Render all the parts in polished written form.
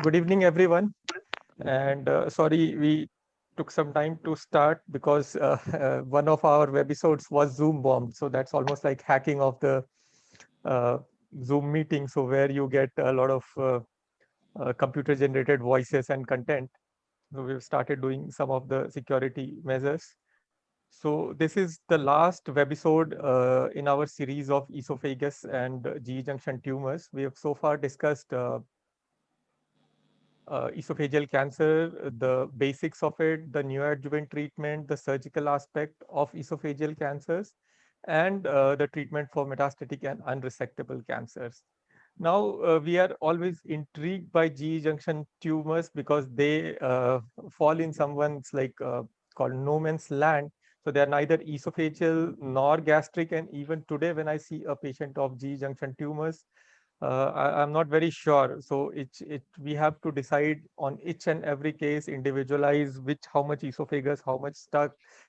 Good evening, everyone. And sorry, we took some time to start because one of our webisodes was Zoom bombed. So that's almost like hacking of the uh, Zoom meeting. So where you get a lot of computer generated voices and content. So we've started doing some of the security measures. So this is the last webisode in our series of esophagus and GE junction tumors. We have so far discussed esophageal cancer, the basics of it, the neoadjuvant treatment, the surgical aspect of esophageal cancers, and the treatment for metastatic and unresectable cancers. Now, we are always intrigued by GE junction tumors because they fall in someone's called no man's land. So they are neither esophageal nor gastric. And even today, when I see a patient of GE junction tumors, I'm not very sure. So we have to decide on each and every case, individualize how much esophagus, how much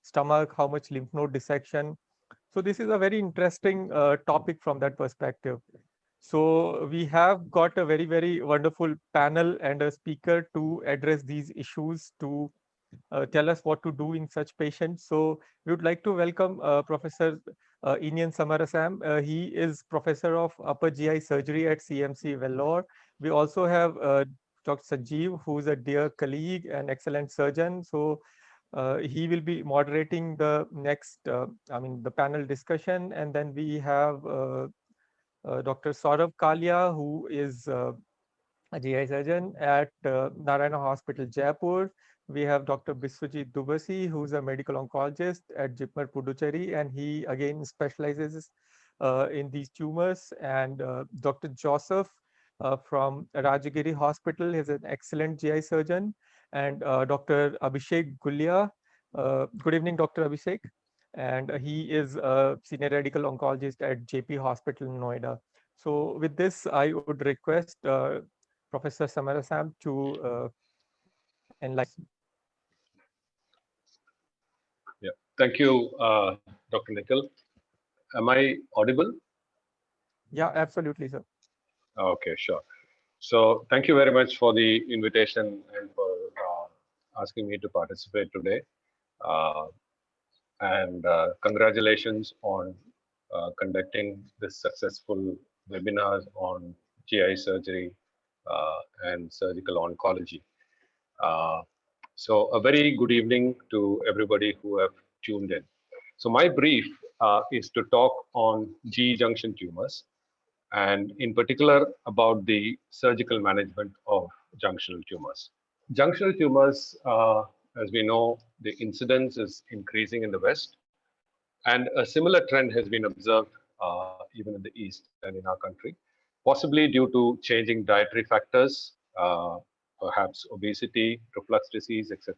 stomach, how much lymph node dissection. So this is a very interesting topic from that perspective. So we have got a very, very wonderful panel and a speaker to address these issues, to tell us what to do in such patients. So we would like to welcome Professor Inian Samarasam. He is Professor of Upper GI Surgery at CMC Vellore. We also have Dr. Sanjeev, who is a dear colleague and excellent surgeon. So he will be moderating the next, the panel discussion. And then we have Dr. Saurav Kalia, who is a GI surgeon at Narayana Hospital, Jaipur. We have Dr. Biswajit Dubasi, who's a medical oncologist at Jipmer, Puducherry, and he again specializes in these tumors. And Dr. Joseph from Rajagiri Hospital is an excellent GI surgeon. And Dr. Abhishek Gulia. Good evening, Dr. Abhishek. And he is a senior radical oncologist at JP Hospital, Noida. So with this, I would request Professor Samarasam to enlighten. Yeah, thank you, Dr. Nikhil. Am I audible? Yeah, absolutely, sir. Okay, sure. So, thank you very much for the invitation and for asking me to participate today. Uh, and congratulations on conducting this successful webinar on GI surgery and surgical oncology. Uh, so, a very good evening to everybody who have tuned in. So, my brief is to talk on GE junction tumors and, in particular, about the surgical management of junctional tumors. Junctional tumors, as we know, the incidence is increasing in the West, and a similar trend has been observed even in the East and in our country, possibly due to changing dietary factors, perhaps obesity, reflux disease, etc.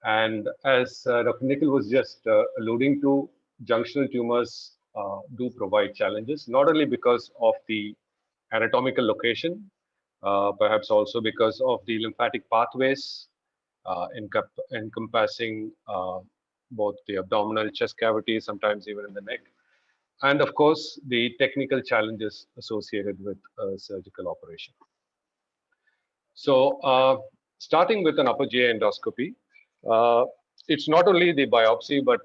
And as Dr. Nikhil was just alluding to, junctional tumors do provide challenges, not only because of the anatomical location, perhaps also because of the lymphatic pathways encompassing both the abdominal chest cavity, sometimes even in the neck, and of course, the technical challenges associated with surgical operation. So, starting with an upper GI endoscopy, uh, it's not only the biopsy, but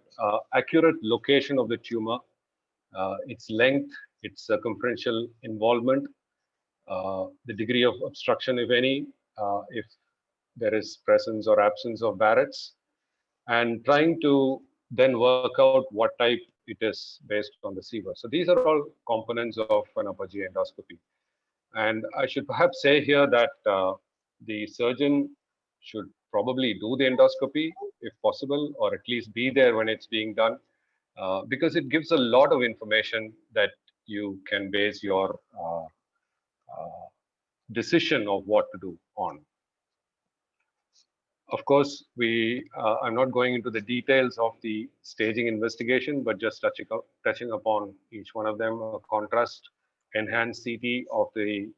accurate location of the tumor, its length, its circumferential involvement, the degree of obstruction, if any, if there is presence or absence of Barrett's, and trying to then work out what type it is based on the SIVA. So these are all components of an upper GI endoscopy. And I should perhaps say here that the surgeon should probably do the endoscopy if possible, or at least be there when it's being done, because it gives a lot of information that you can base your decision of what to do on. Of course, I'm not going into the details of the staging investigation, but just touching upon each one of them. A contrast enhanced CT of the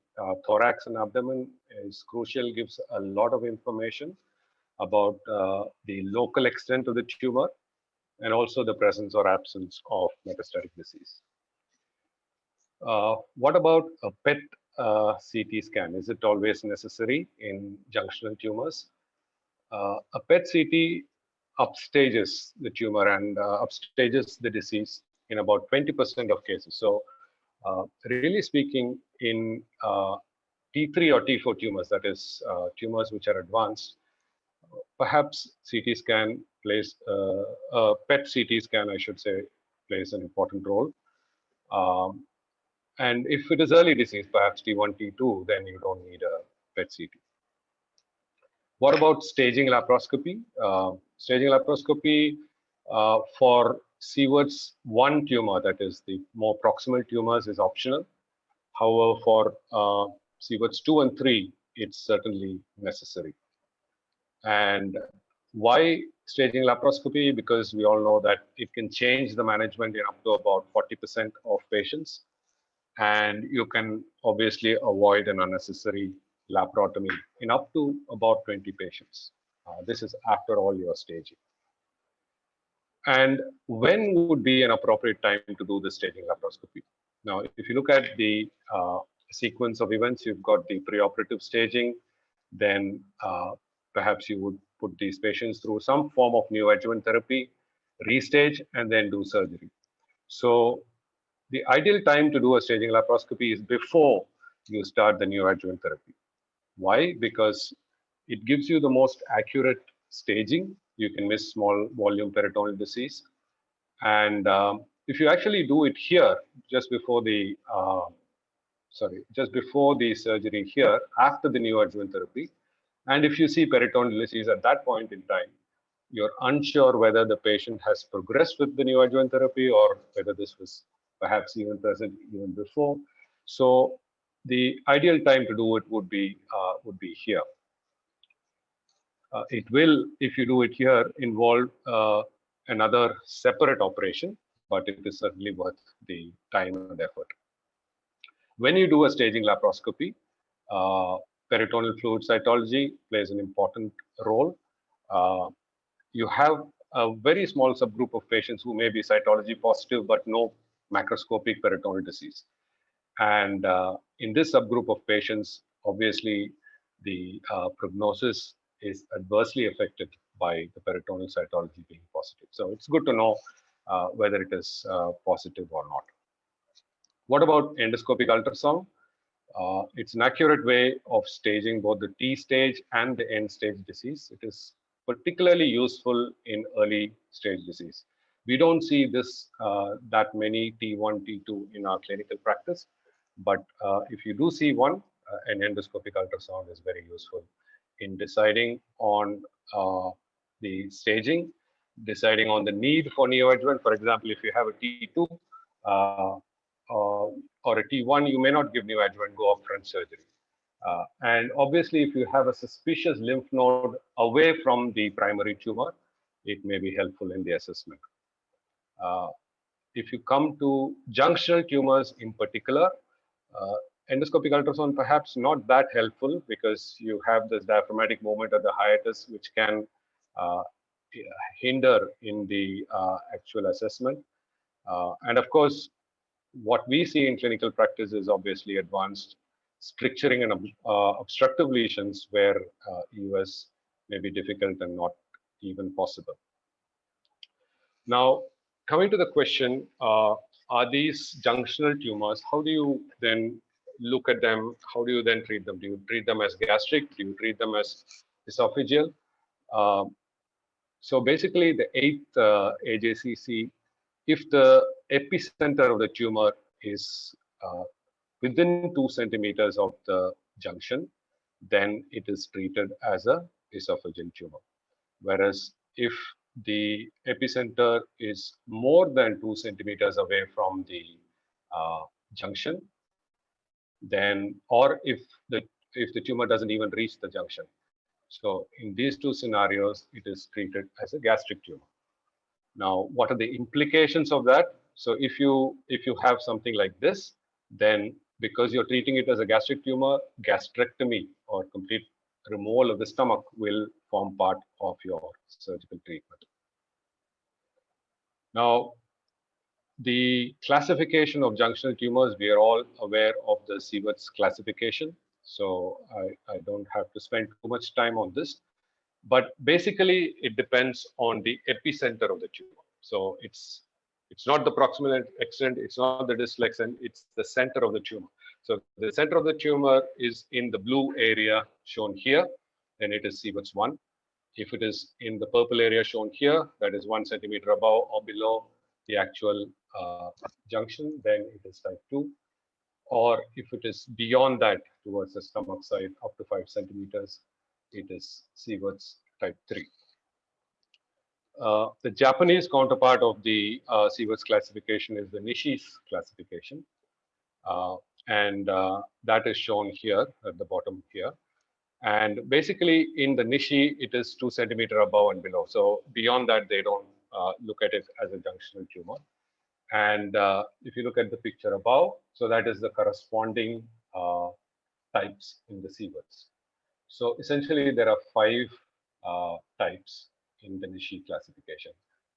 thorax and abdomen is crucial, gives a lot of information about the local extent of the tumor and also the presence or absence of metastatic disease. What about a PET CT scan? Is it always necessary in junctional tumors? A PET CT upstages the tumor and upstages the disease in about 20% of cases. So, really speaking, in T3 or T4 tumors, that is, tumors which are advanced, perhaps CT scan plays, PET CT scan, I should say, plays an important role. And if it is early disease, perhaps T1, T2, then you don't need a PET CT. What about staging laparoscopy? Staging laparoscopy for Sievert's 1 tumor, that is the more proximal tumors, is optional. However, for Sievert's 2 and 3, it's certainly necessary. And why staging laparoscopy? Because we all know that it can change the management in up to about 40% of patients. And you can obviously avoid an unnecessary laparotomy in up to about 20 patients. This is after all your staging. And when would be an appropriate time to do the staging laparoscopy? Now, if you look at the sequence of events, you've got the preoperative staging, then perhaps you would put these patients through some form of neoadjuvant therapy, restage, and then do surgery. So the ideal time to do a staging laparoscopy is before you start the neoadjuvant therapy. Why? Because it gives you the most accurate staging. You can miss small volume peritoneal disease. And if you actually do it here, just before the surgery here, after the neoadjuvant therapy, and if you see peritoneal disease at that point in time, you're unsure whether the patient has progressed with the neoadjuvant therapy or whether this was perhaps even present even before. So the ideal time to do it would be here. It will, if you do it here, involve another separate operation, but it is certainly worth the time and effort. When you do a staging laparoscopy, peritoneal fluid cytology plays an important role. You have a very small subgroup of patients who may be cytology positive but no macroscopic peritoneal disease. And in this subgroup of patients, obviously, the prognosis is adversely affected by the peritoneal cytology being positive. So it's good to know whether it is positive or not. What about endoscopic ultrasound? It's an accurate way of staging both the T stage and the end stage disease. It is particularly useful in early stage disease. We don't see this that many T1, T2 in our clinical practice, but if you do see one, an endoscopic ultrasound is very useful in deciding on the staging, deciding on the need for neoadjuvant. For example, if you have a T2 or a T1, you may not give neoadjuvant, go upfront surgery. And obviously, if you have a suspicious lymph node away from the primary tumor, it may be helpful in the assessment. If you come to junctional tumors in particular, endoscopic ultrasound perhaps not that helpful because you have this diaphragmatic movement at the hiatus, which can hinder in the actual assessment. And of course, what we see in clinical practice is obviously advanced stricturing and obstructive lesions where EUS may be difficult and not even possible. Now, coming to the question, are these junctional tumors? How do you then look at them? How do you then treat them? Do you treat them as gastric? Do you treat them as esophageal? So basically, the 8th AJCC, if the epicenter of the tumor is within 2 centimeters of the junction, then it is treated as a esophageal tumor. Whereas if the epicenter is more than 2 centimeters away from the junction, then, or if the tumor doesn't even reach the junction. So in these 2 scenarios, it is treated as a gastric tumor. Now, what are the implications of that? So if you have something like this, then because you're treating it as a gastric tumor, gastrectomy or complete removal of the stomach will form part of your surgical treatment. Now, The classification of junctional tumors, we are all aware of the Sievert's classification. So I don't have to spend too much time on this. But basically, it depends on the epicenter of the tumor. So it's not the proximal extent, it's not the distal extent, it's the center of the tumor. So the center of the tumor is in the blue area shown here, then it is Sievert's 1. If it is in the purple area shown here, that is 1 centimeter above or below the actual junction, then it is type 2. Or if it is beyond that towards the stomach side up to 5 centimeters, it is Sievert's type 3. The Japanese counterpart of the Sievert's classification is the Nishi's classification. And that is shown here at the bottom here. And basically in the Nishi, it is 2 centimeter above and below. So beyond that, they don't look at it as a junctional tumor. And if you look at the picture above, so that is the corresponding types in the Sievert's. So essentially, there are 5 types in the Nishi classification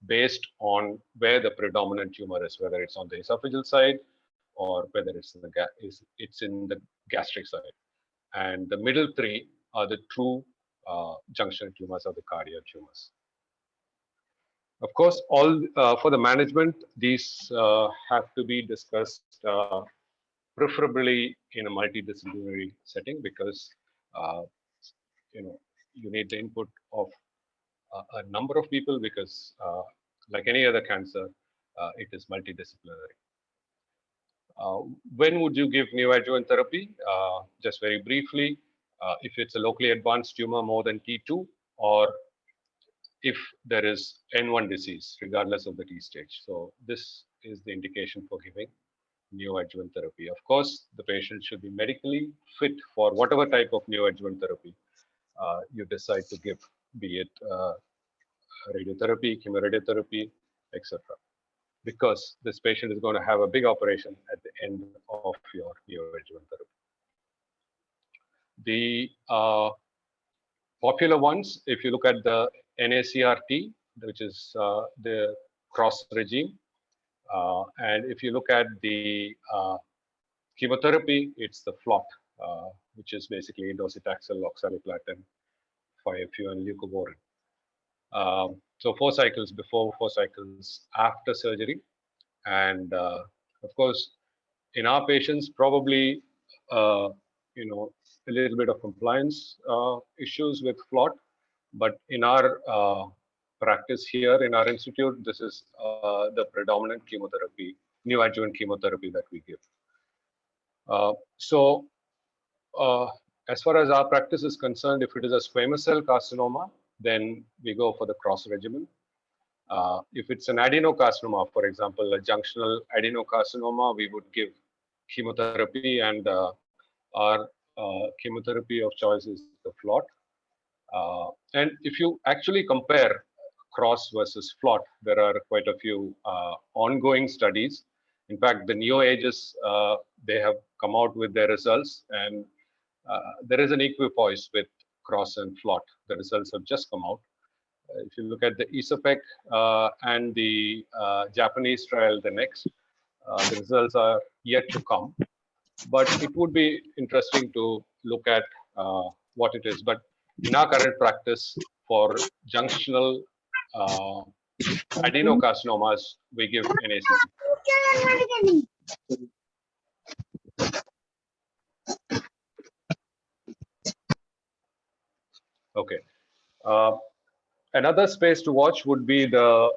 based on where the predominant tumor is, whether it's on the esophageal side or whether it's in the gastric side. And the middle 3 are the true junctional tumors or the cardiac tumors. Of course, all for the management, these have to be discussed preferably in a multidisciplinary setting, because you need the input of a number of people, because like any other cancer, it is multidisciplinary. When would you give neoadjuvant therapy? Just very briefly, if it's a locally advanced tumor more than T2, or if there is N1 disease, regardless of the T stage. So this is the indication for giving neoadjuvant therapy. Of course, the patient should be medically fit for whatever type of neoadjuvant therapy you decide to give, be it radiotherapy, chemoradiotherapy, etc. Because this patient is going to have a big operation at the end of your neoadjuvant therapy. The popular ones, if you look at the NACRT, which is the cross regime, and if you look at the chemotherapy, it's the FLOT, which is basically docetaxel, oxaliplatin, 5-FU, and leucovorin. So 4 cycles before, 4 cycles after surgery. And of course, in our patients, probably a little bit of compliance issues with FLOT, but in our practice here in our institute, this is the predominant chemotherapy, neoadjuvant chemotherapy that we give. As far as our practice is concerned, if it is a squamous cell carcinoma, then we go for the cross regimen. If it's an adenocarcinoma, for example, a junctional adenocarcinoma, we would give chemotherapy, and our chemotherapy of choice is the FLOT. And if you actually compare cross versus FLOT, there are quite a few ongoing studies. In fact, the NeoAges, they have come out with their results, and there is an equipoise with cross and FLOT. The results have just come out. If you look at the ISOPEC and the Japanese trial, the next, the results are yet to come. But it would be interesting to look at what it is. But in our current practice, for junctional adenocarcinomas, we give NACT. Okay. Another space to watch would be the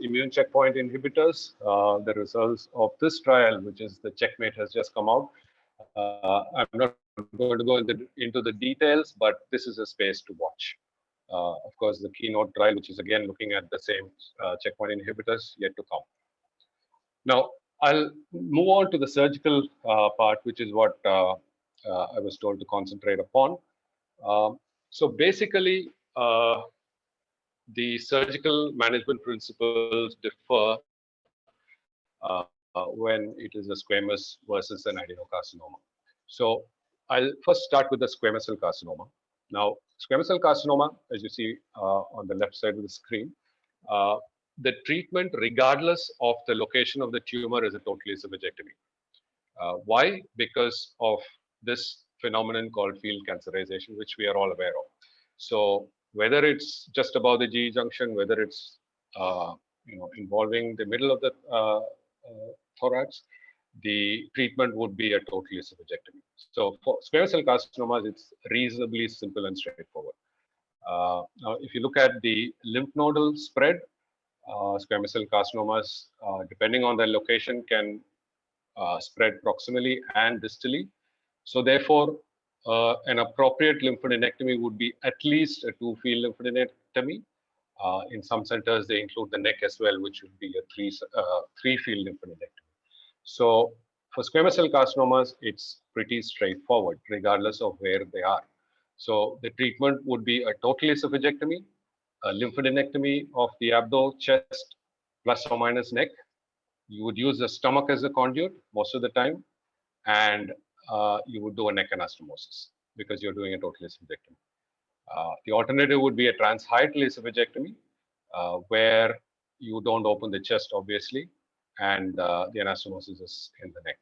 immune checkpoint inhibitors. The results of this trial, which is the CheckMate, has just come out. I'm not going to go into the details, but this is a space to watch. Of course, the Keynote trial, which is again looking at the same checkpoint inhibitors, yet to come. Now, I'll move on to the surgical part, which is what I was told to concentrate upon. So basically, the surgical management principles differ when it is a squamous versus an adenocarcinoma. So I'll first start with the squamous cell carcinoma. Now, squamous cell carcinoma, as you see on the left side of the screen, the treatment, regardless of the location of the tumor, is a total esophagectomy. Why? Because of this phenomenon called field cancerization, which we are all aware of. So whether it's just above the GE junction, whether it's involving the middle of the thorax, the treatment would be a total esophagectomy. So for squamous cell carcinomas, it's reasonably simple and straightforward. Now, if you look at the lymph nodal spread, squamous cell carcinomas, depending on their location, can spread proximally and distally. So therefore, an appropriate lymphadenectomy would be at least a 2-field lymphadenectomy. In some centers, they include the neck as well, which would be a 3-field lymphadenectomy. So for squamous cell carcinomas, it's pretty straightforward, regardless of where they are. So the treatment would be a total esophagectomy, a lymphadenectomy of the abdo, chest, plus or minus neck. You would use the stomach as a conduit most of the time, and you would do a neck anastomosis because you're doing a total esophagectomy. The alternative would be a transhiatal esophagectomy, where you don't open the chest, obviously, and the anastomosis is in the neck.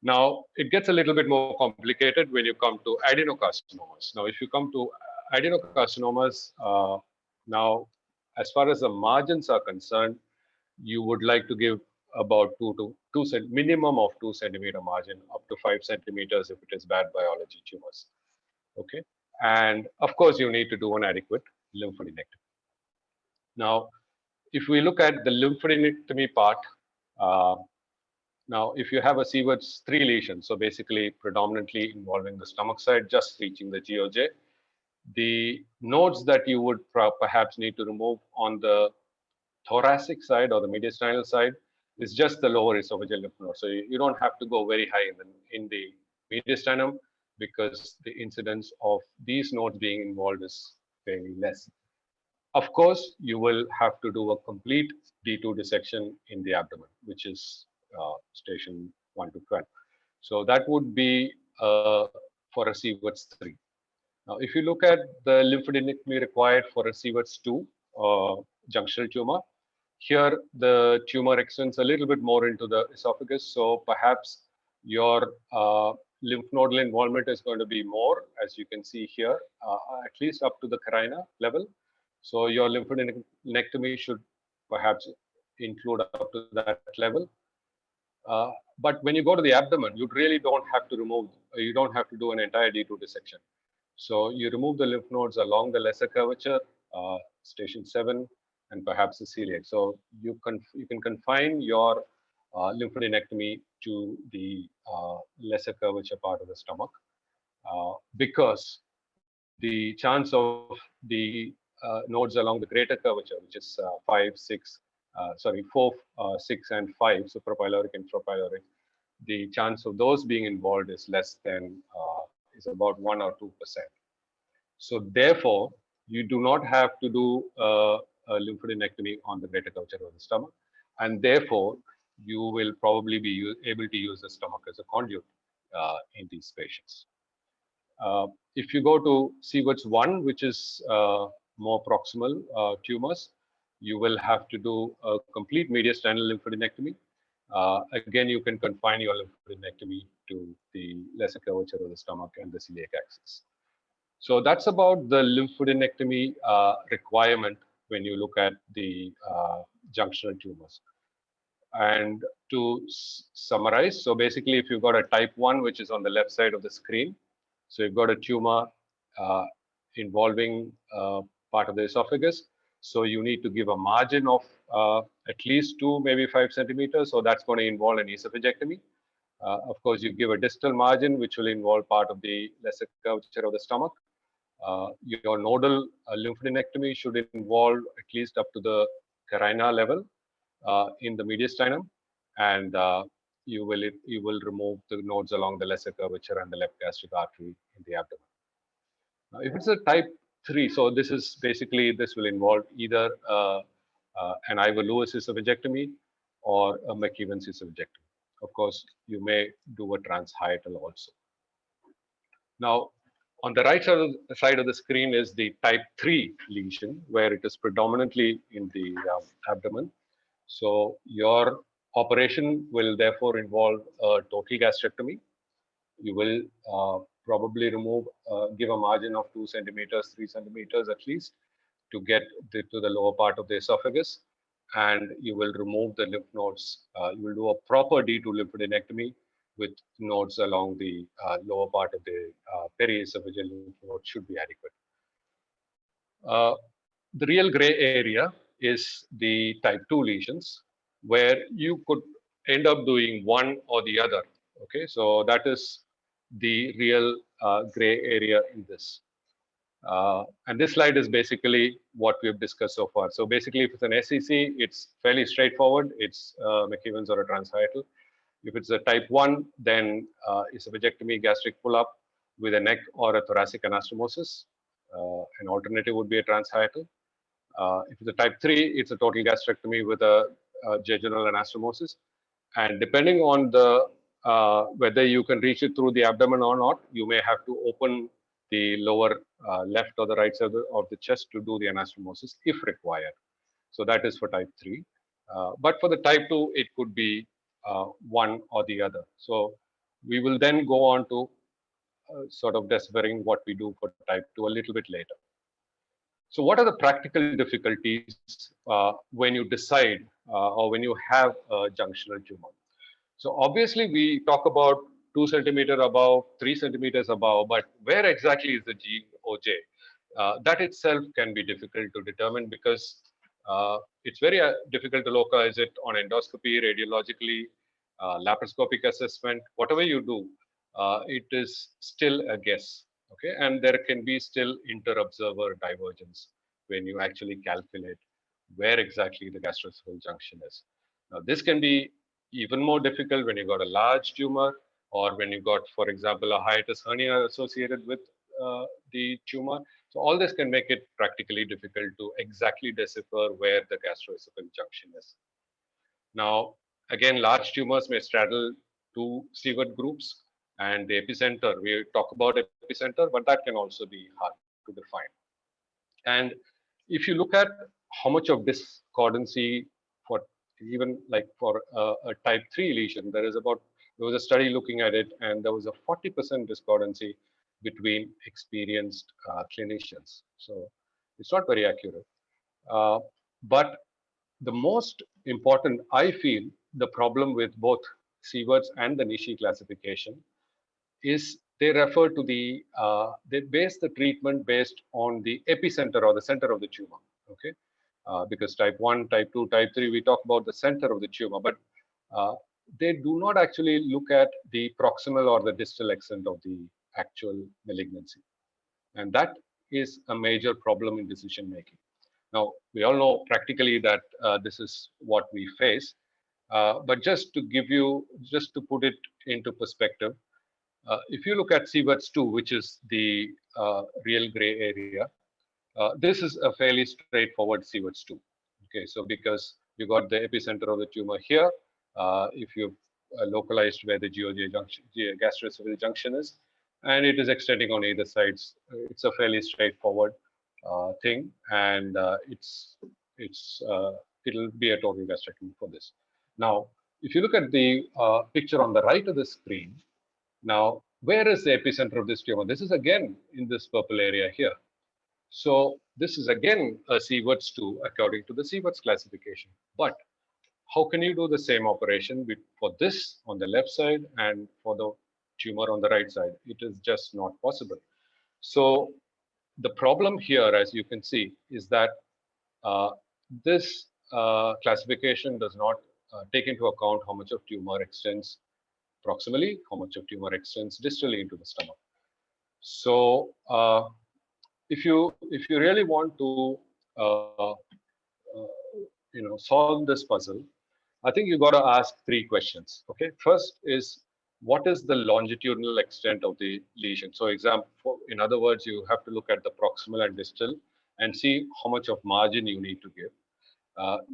Now, it gets a little bit more complicated when you come to adenocarcinomas. Now, if you come to adenocarcinomas, now, as far as the margins are concerned, you would like to give about minimum of 2 centimeter margin, up to 5 centimeters if it is bad biology tumors. Okay, and of course you need to do an adequate lymphadenectomy. Now, if we look at the lymphadenectomy part, now if you have a Sievert's 3 lesion, so basically predominantly involving the stomach side, just reaching the GOJ, the nodes that you would perhaps need to remove on the thoracic side or the mediastinal side is just the lower esophageal lymph node. So you don't have to go very high in the mediastinum, because the incidence of these nodes being involved is fairly less. Of course, you will have to do a complete D2 dissection in the abdomen, which is station 1 to 12. So that would be for a Sievert's 3. Now, if you look at the lymphadenectomy required for a Sievert's 2 junctional tumor, here the tumor extends a little bit more into the esophagus, so perhaps your lymph nodal involvement is going to be more, as you can see here, at least up to the carina level. So your lymphadenectomy should perhaps include up to that level. But when you go to the abdomen, you really don't have to remove, you don't have to do an entire D2 dissection. So you remove the lymph nodes along the lesser curvature, station 7, and perhaps the celiac. So you can confine your lymphadenectomy to the lesser curvature part of the stomach, because the chance of the nodes along the greater curvature, which is 4, 6, and 5, so propyloric and tropyloric, the chance of those being involved is less than, is about 1 or 2%. So therefore, you do not have to do a lymphadenectomy on the greater curvature of the stomach, and therefore you will probably be able to use the stomach as a conduit in these patients. If you go to Sievert's 1, which is more proximal tumors, you will have to do a complete mediastinal lymphadenectomy. Again, you can confine your lymphadenectomy to the lesser curvature of the stomach and the celiac axis. So that's about the lymphadenectomy requirement when you look at the junctional tumors. And to summarize, so basically if you've got a type 1, which is on the left side of the screen, so you've got a tumor involving part of the esophagus, so you need to give a margin of at least 2, maybe 5 centimeters, so that's going to involve an esophagectomy. Of course, you give a distal margin, which will involve part of the lesser curvature of the stomach. Your nodal lymphadenectomy should involve at least up to the carina level in the mediastinum, and you will remove the nodes along the lesser curvature and the left gastric artery in the abdomen. Now, if it's a type 3, so this will involve either an Ivor-Lewis esophagectomy or a McEwan's esophagectomy. Of course, you may do a transhiatal also. Now, On the right side of the screen is the type 3 lesion, where it is predominantly in the abdomen. So your operation will therefore involve a total gastrectomy. You will probably give a margin of 2 centimeters, 3 centimeters at least to get to the lower part of the esophagus. And you will remove the lymph nodes. You will do a proper D2 lymphadenectomy with nodes along the lower part of the periesophageal lymph node should be adequate. The real gray area is the type 2 lesions, where you could end up doing one or the other. Okay, so that is the real gray area in this. And this slide is basically what we've discussed so far. So basically, if it's an SCC, it's fairly straightforward. It's McEwen's or a transhiatal. If it's a type 1, then it's a esophageectomy, gastric pull-up with a neck or a thoracic anastomosis. An alternative would be a transhiatal. If it's a type 3, it's a total gastrectomy with a jejunal anastomosis. And depending on the whether you can reach it through the abdomen or not, you may have to open the lower left or the right side of the chest to do the anastomosis if required. So that is for type 3. But for the type 2, it could be one or the other. So we will then go on to sort of deciphering what we do for type 2 a little bit later. So what are the practical difficulties when you decide or when you have a junctional tumor? So obviously we talk about 2 centimeter above, 3 centimeters above, but where exactly is the GOJ? That itself can be difficult to determine because it's very difficult to localize it on endoscopy, radiologically, laparoscopic assessment, whatever you do, it is still a guess. Okay, and there can be still inter-observer divergence when you actually calculate where exactly the gastroesophageal junction is. Now, this can be even more difficult when you got a large tumor or when you got, for example, a hiatus hernia associated with the tumor. So all this can make it practically difficult to exactly decipher where the gastroesophageal junction is. Now, again, large tumors may straddle two Sievert groups, and the epicenter, we talk about epicenter, but that can also be hard to define. And if you look at how much of discordancy for even like for a type 3 lesion, there was a study looking at it, and there was a 40% discordancy between experienced clinicians. So it's not very accurate. But the most important, I feel, the problem with both Sievert's and the Nishi classification is they refer to they base the treatment based on the epicenter or the center of the tumor. Okay, because type 1, type 2, type 3, we talk about the center of the tumor, but they do not actually look at the proximal or the distal extent of the actual malignancy. And that is a major problem in decision making. Now, we all know practically that this is what we face, but just to put it into perspective, if you look at Sievert's 2, which is the real gray area, this is a fairly straightforward Sievert's 2. Okay, so because you got the epicenter of the tumor here, if you've localized where the GOJ junction, gastroesophageal junction is, and it is extending on either sides, it's a fairly straightforward thing, and it'll be a total gastrectomy for this. Now, if you look at the picture on the right of the screen, now where is the epicenter of this tumor? This is again in this purple area here. So this is again a Sievert's 2 according to the Sievert's classification. But how can you do the same operation for this on the left side and for the tumor on the right side? It is just not possible. So the problem here, as you can see, is that this classification does not take into account how much of tumor extends proximally, how much of tumor extends distally into the stomach. So if you really want to solve this puzzle, I think you got to ask 3 questions. Okay, first is what is the longitudinal extent of the lesion? So in other words, you have to look at the proximal and distal and see how much of margin you need to give.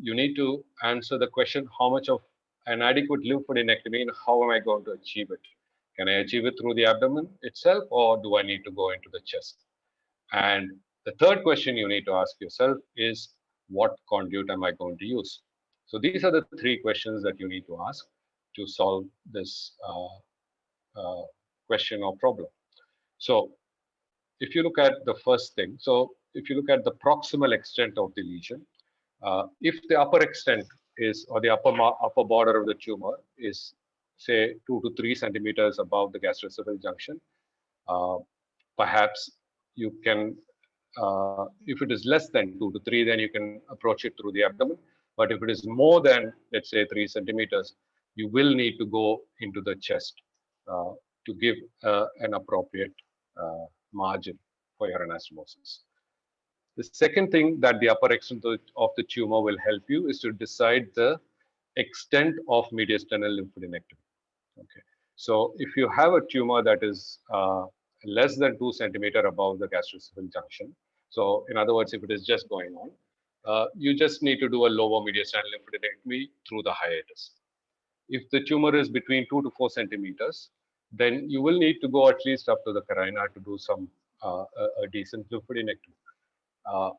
You need to answer the question, how much of an adequate lymphadenectomy and how am I going to achieve it? Can I achieve it through the abdomen itself, or do I need to go into the chest? And the third question you need to ask yourself is, what conduit am I going to use? So these are the three questions that you need to ask to solve this question or problem. So if you look at the first thing, so if you look at the proximal extent of the lesion, if the upper extent is, or the upper border of the tumor is, say, 2 to 3 centimeters above the gastroesophageal junction, uh, perhaps you can, if it is less than 2 to 3, then you can approach it through the abdomen. But if it is more than, let's say, 3 centimeters, you will need to go into the chest uh, to give an appropriate margin for your anastomosis. The second thing that the upper extent of the tumor will help you is to decide the extent of mediastinal lymphadenectomy. Okay, so if you have a tumor that is less than 2 centimeter above the gastroesophageal junction, so in other words, if it is just going on, you just need to do a lower mediastinal lymphadenectomy through the hiatus. If the tumor is between 2 to 4 centimeters, then you will need to go at least up to the carina to do some a decent lymphadenectomy.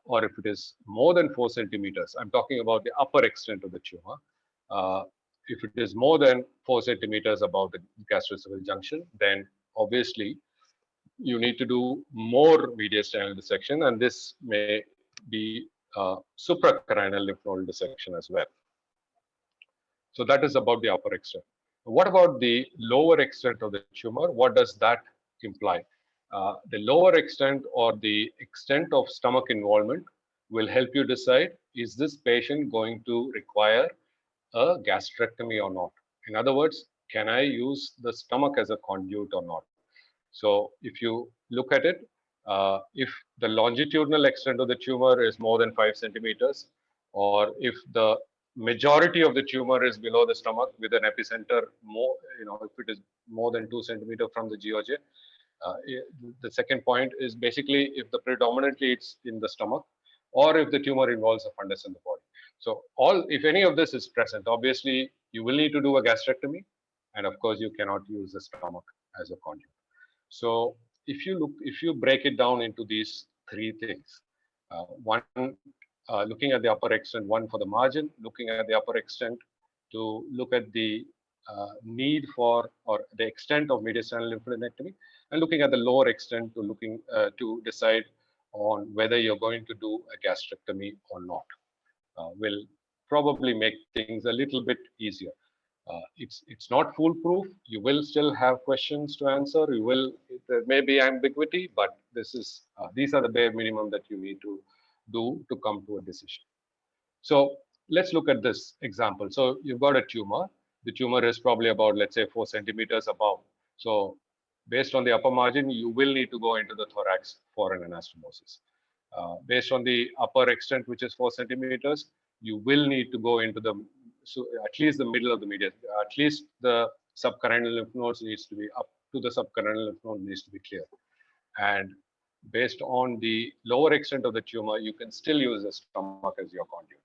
Or if it is more than 4 centimeters, I'm talking about the upper extent of the tumor. If it is more than 4 centimeters above the gastroesophageal junction, then obviously you need to do more mediastinal dissection, and this may be supracarinal lymph node dissection as well. So that is about the upper extent. What about the lower extent of the tumor? What does that imply? The lower extent or the extent of stomach involvement will help you decide, is this patient going to require a gastrectomy or not? In other words, can I use the stomach as a conduit or not? So if you look at it, if the longitudinal extent of the tumor is more than 5 centimeters, or if the majority of the tumor is below the stomach with an epicenter more, if it is more than 2 centimeters from the GOJ, the second point is basically if the predominantly it's in the stomach, or if the tumor involves a fundus in the body. So if any of this is present, obviously you will need to do a gastrectomy, and of course you cannot use the stomach as a conduit. So if you break it down into these three things, one, looking at the upper extent, one for the margin, looking at the upper extent to look at the need for, or the extent of mediastinal lymphadenectomy, and looking at the lower extent to decide on whether you're going to do a gastrectomy or not, will probably make things a little bit easier. It's not foolproof. You will still have questions to answer. There may be ambiguity, but these are the bare minimum that you need to do to come to a decision. So let's look at this example. So you've got a tumor. The tumor is probably about, let's say, 4 centimeters above. So based on the upper margin, you will need to go into the thorax for an anastomosis. Based on the upper extent, which is 4 centimeters, you will need to go into at least the middle of the median. At least the subcarinal lymph nodes needs to be up to the subcarinal lymph node needs to be clear. And based on the lower extent of the tumor, you can still use the stomach as your conduit.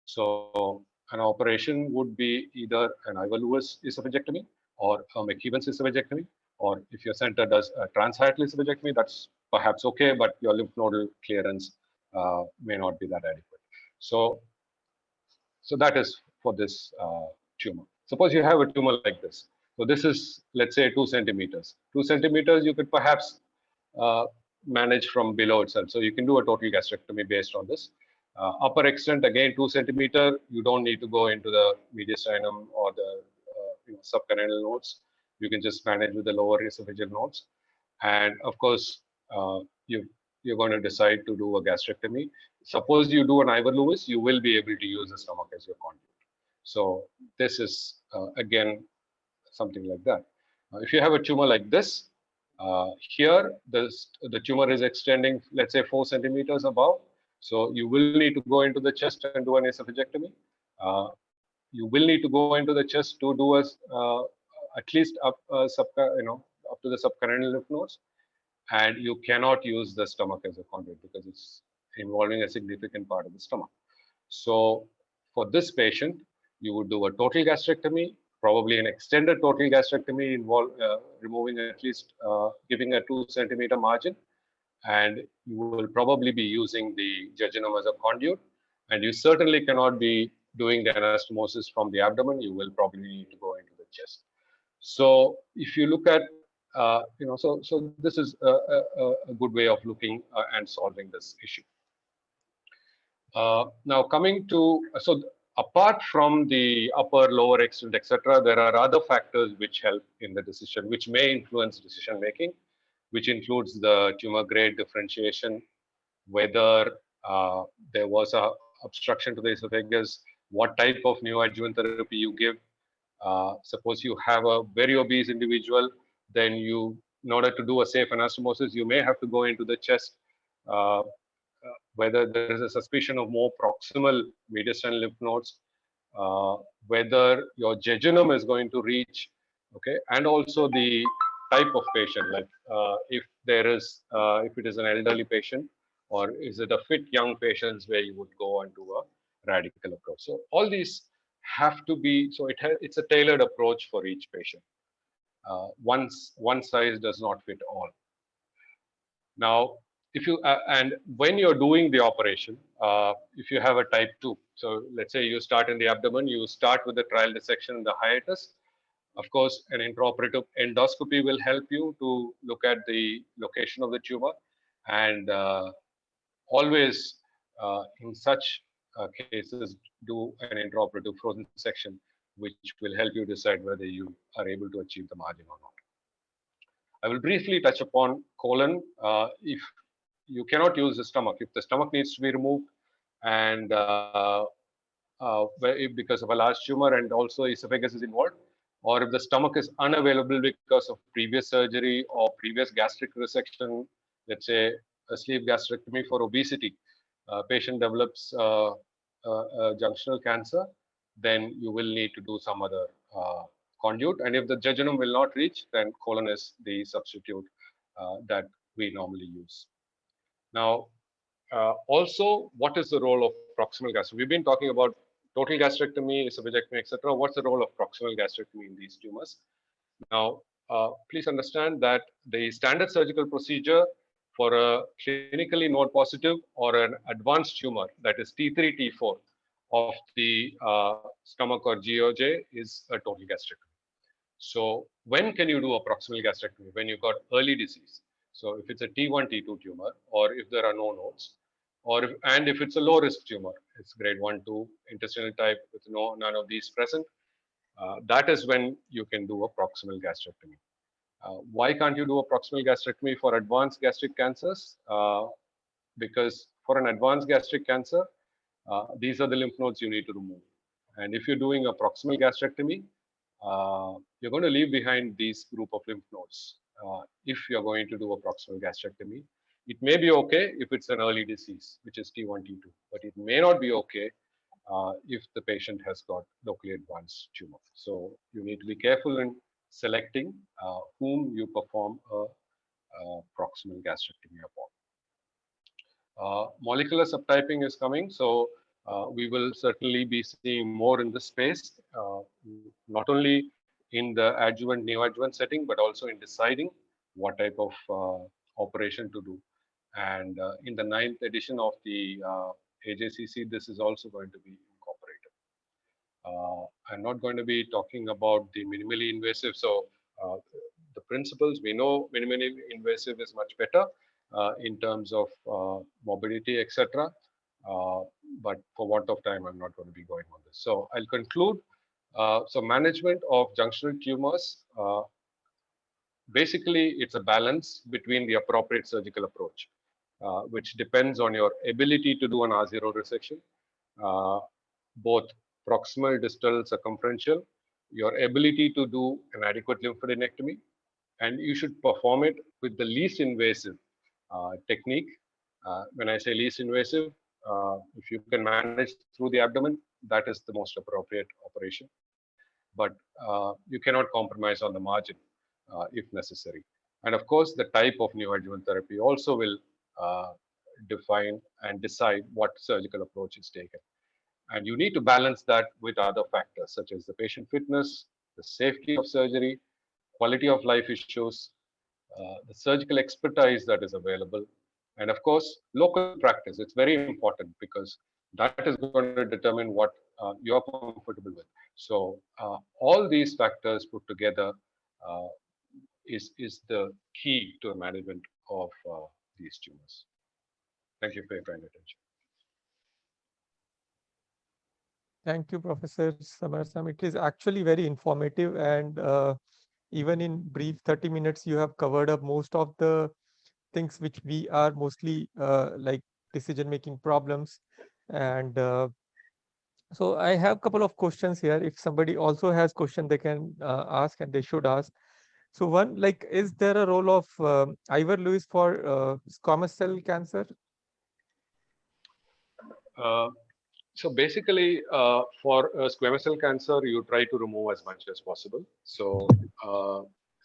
So an operation would be either an Ivor Lewis esophagectomy or a McEwan's esophagectomy, or if your center does a transhiatal esophagectomy, that's perhaps okay, but your lymph nodal clearance may not be that adequate. So that is for this tumor. Suppose you have a tumor like this. So this is, let's say, 2 centimeters. 2 centimeters, you could perhaps manage from below itself. So you can do a total gastrectomy based on this. Upper extent, again, 2 centimeter, you don't need to go into the mediastinum or the subcarinal nodes. You can just manage with the lower esophageal nodes. And of course, you're going to decide to do a gastrectomy. Suppose you do an Ivor Lewis, you will be able to use the stomach as your conduit. So this is, again, something like that. If you have a tumor like this, here the tumor is extending, let's say, 4 centimeters above. So you will need to go into the chest and do an esophagectomy. You will need to go into the chest to do at least up to the subcarinal lymph nodes. And you cannot use the stomach as a conduit because it's involving a significant part of the stomach. So for this patient, you would do a total gastrectomy probably an extended total gastrectomy removing at least giving a 2 centimeter margin, and you will probably be using the jejunum as a conduit, and you certainly cannot be doing the anastomosis from the abdomen. You will probably need to go into the chest. So if you look at so this is a good way of looking and solving this issue. Now coming to, apart from the upper, lower extent, etc., there are other factors which help in the decision, which may influence decision making, which includes the tumor grade differentiation, whether there was a obstruction to the esophagus, what type of neoadjuvant therapy you give. Suppose you have a very obese individual, then in order to do a safe anastomosis, you may have to go into the chest. Whether there is a suspicion of more proximal mediastinal lymph nodes, whether your jejunum is going to reach, okay, and also the type of patient, like if it is an elderly patient, or is it a fit young patient where you would go and do a radical approach. So all these have to be, it's a tailored approach for each patient. One size does not fit all. Now, if you and when you're doing the operation, if you have a type 2, so let's say you start in the abdomen, you start with the trial dissection in the hiatus. Of course, an intraoperative endoscopy will help you to look at the location of the tumor, and always in such cases do an intraoperative frozen section, which will help you decide whether you are able to achieve the margin or not. I will briefly touch upon colon. If you cannot use the stomach, if the stomach needs to be removed, and because of a large tumor and also esophagus is involved, or if the stomach is unavailable because of previous surgery or previous gastric resection, let's say a sleeve gastrectomy for obesity, patient develops junctional cancer, then you will need to do some other conduit. And if the jejunum will not reach, then colon is the substitute that we normally use. Now, also, what is the role of proximal gastrectomy? We've been talking about total gastrectomy, esophagectomy, etc. What's the role of proximal gastrectomy in these tumors? Now, please understand that the standard surgical procedure for a clinically node positive or an advanced tumor, that is T3, T4 of the stomach or GOJ, is a total gastrectomy. So when can you do a proximal gastrectomy? When you've got early disease. So if it's a T1, T2 tumor, or if there are no nodes, or if it's a low risk tumor, it's grade 1, 2 intestinal type with none of these present, that is when you can do a proximal gastrectomy. Why can't you do a proximal gastrectomy for advanced gastric cancers? Because for an advanced gastric cancer, these are the lymph nodes you need to remove. And if you're doing a proximal gastrectomy, you're going to leave behind these group of lymph nodes. If you're going to do a proximal gastrectomy, it may be okay if it's an early disease, which is T1, T2, but it may not be okay if the patient has got locally advanced tumor. So you need to be careful in selecting whom you perform a proximal gastrectomy upon. Molecular subtyping is coming, so we will certainly be seeing more in this space, not only in the adjuvant neoadjuvant setting, but also in deciding what type of operation to do. And in the 9th edition of the AJCC, this is also going to be incorporated. I'm not going to be talking about the minimally invasive. So the principles, we know minimally invasive is much better in terms of morbidity, etc. But for want of time, I'm not going to be going on this. So I'll conclude. So management of junctional tumors, basically it's a balance between the appropriate surgical approach, which depends on your ability to do an R0 resection, both proximal, distal, circumferential, your ability to do an adequate lymphadenectomy, and you should perform it with the least invasive technique. When I say least invasive, if you can manage through the abdomen, that is the most appropriate operation. But you cannot compromise on the margin if necessary. And of course, the type of neoadjuvant therapy also will define and decide what surgical approach is taken. And you need to balance that with other factors, such as the patient fitness, the safety of surgery, quality of life issues, the surgical expertise that is available, and of course, local practice. It's very important because that is going to determine what you're comfortable with. So all these factors put together uh, is the key to the management of these tumors. Thank you for your kind attention. Thank you, Professor Samarsam. It is actually very informative, and even in brief 30 minutes, you have covered up most of the things which we are mostly like decision-making problems. And so I have a couple of questions here. If somebody also has question, they can ask, and they should ask. So one, like, is there a role of Ivor Lewis for squamous cell cancer? So basically, for squamous cell cancer, you try to remove as much as possible. So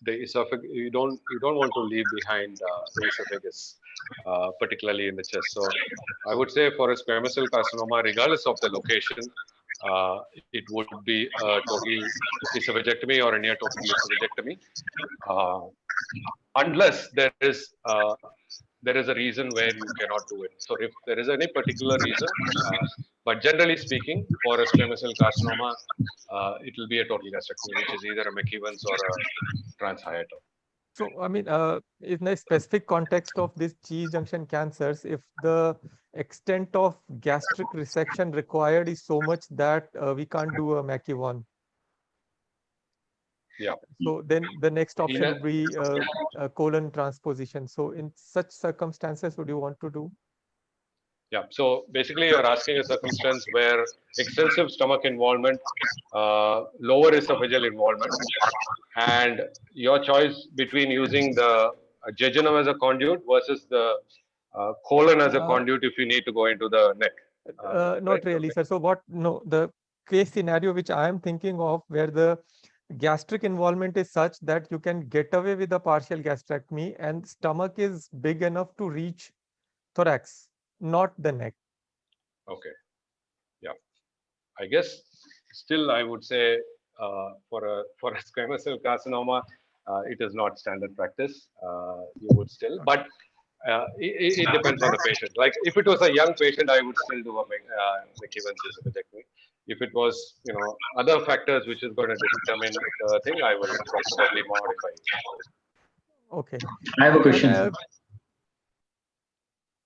the esophagus, you don't want to leave behind the esophagus, particularly in the chest. So I would say for a squamous cell carcinoma, regardless of the location, it would be a total esophagectomy or a near total esophagectomy, unless there is a reason where you cannot do it. So if there is any particular reason, but generally speaking, for a squamous cell carcinoma, it will be a total gastrectomy, which is either a McEwan's or a transhiatal. So, I mean, in a specific context of these G junction cancers, if the extent of gastric resection required is so much that we can't do a McEwan. Yeah. So then the next option would be a colon transposition. So in such circumstances, would you want to do? Yeah. So basically, you're asking a circumstance where extensive stomach involvement, lower esophageal involvement, and your choice between using the jejunum as a conduit versus the colon as a conduit if you need to go into the neck. Not right? really, Okay. sir. So what? No, the case scenario which I am thinking of, where the gastric involvement is such that you can get away with a partial gastrectomy, and stomach is big enough to reach thorax, not the neck. Okay. Yeah. I guess still I would say for a squamous cell carcinoma, it is not standard practice. You would still, but it depends on the patient. Like if it was a young patient, I would still do a McEwan's esophageectomy. If it was, other factors which is going to determine the thing, I will probably modify it. Okay. I have a question.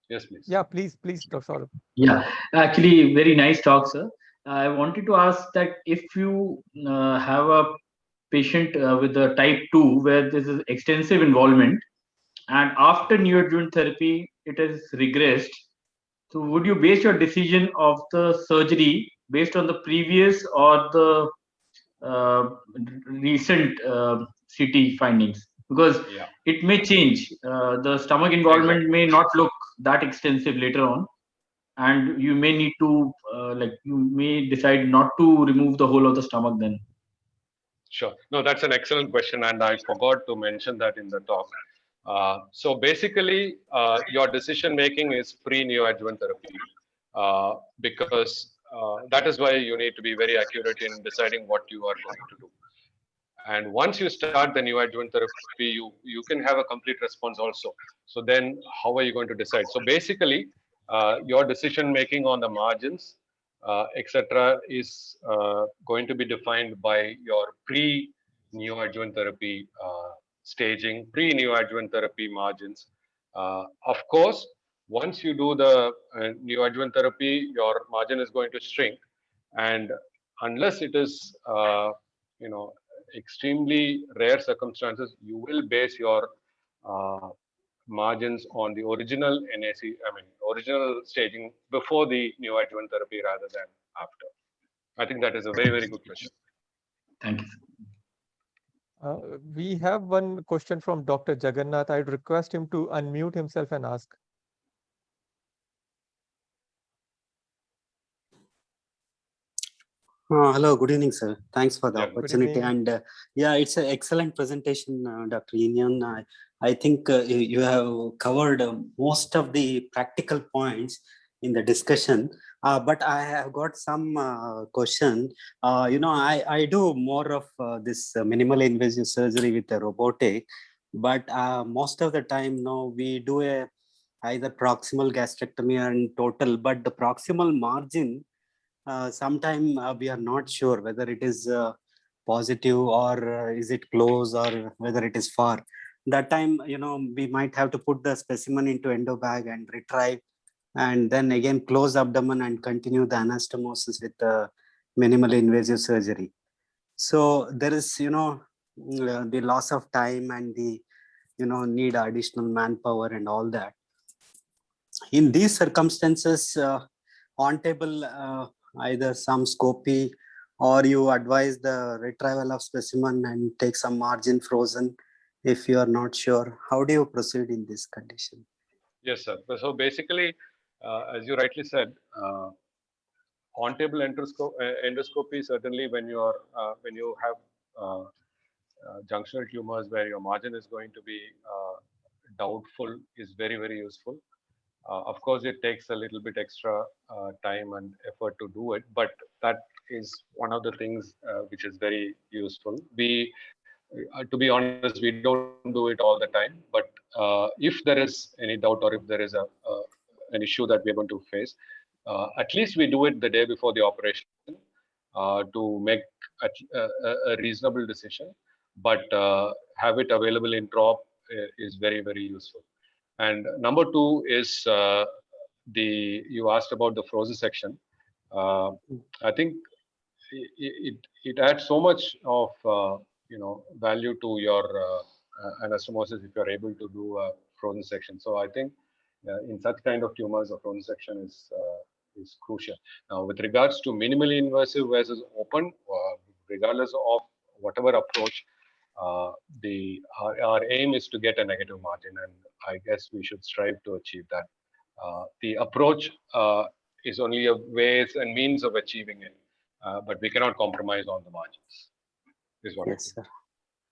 Yes, please. Yeah, please, Dr. Saurabh. Yeah, actually, very nice talk, sir. I wanted to ask that if you have a patient with a type 2 where this is extensive involvement, and after neoadjuvant therapy, it has regressed. So would you base your decision of the surgery based on the previous or the recent CT findings? Because it may change. The stomach involvement may not look that extensive later on, and you may need to you may decide not to remove the whole of the stomach then. Sure. No, that's an excellent question, and I forgot to mention that in the talk. So basically, your decision making is pre-neoadjuvant therapy because that is why you need to be very accurate in deciding what you are going to do. And once you start the neoadjuvant therapy, you can have a complete response also. So then, how are you going to decide? So basically, your decision making on the margins, etc., is going to be defined by your pre-neoadjuvant therapy staging, pre-neoadjuvant therapy margins. Of course, once you do the neoadjuvant therapy, your margin is going to shrink, and unless it is extremely rare circumstances, you will base your margins on the original NAC, original staging before the neoadjuvant therapy rather than after. I think that is a very, very good question. Thank you. We have one question from Dr. Jagannath. I'd request him to unmute himself and ask. Hello, good evening, sir. Thanks for the opportunity. And yeah, it's an excellent presentation, Dr. Inian. I think you have covered most of the practical points. in the discussion. But I have got some question. I do more of this minimal invasive surgery with the robotic, but most of the time, no, we do either proximal gastrectomy and total, but the proximal margin, sometime we are not sure whether it is positive or is it close or whether it is far. That time, we might have to put the specimen into endo bag and retrieve, and then again close abdomen and continue the anastomosis with the minimally invasive surgery. So there is, the loss of time and the, need additional manpower and all that. In these circumstances, on table, either some scopy or you advise the retrieval of specimen and take some margin frozen if you are not sure. How do you proceed in this condition? Yes, sir. So basically, as you rightly said, on-table endoscopy, certainly when you have junctional tumors where your margin is going to be doubtful, is very, very useful. Of course, it takes a little bit extra time and effort to do it, but that is one of the things which is very useful. To be honest, we don't do it all the time, but if there is any doubt or if there is an issue that we're going to face, at least we do it the day before the operation to make a reasonable decision. But have it available in drop is very, very useful. And number two is you asked about the frozen section. I think it adds so much of value to your anastomosis if you're able to do a frozen section. So I think in such kind of tumors, a frozen section is crucial. Now, with regards to minimally invasive versus open, regardless of whatever approach, our aim is to get a negative margin, and I guess we should strive to achieve that. The approach is only a ways and means of achieving it, but we cannot compromise on the margins. Is what yes, sir.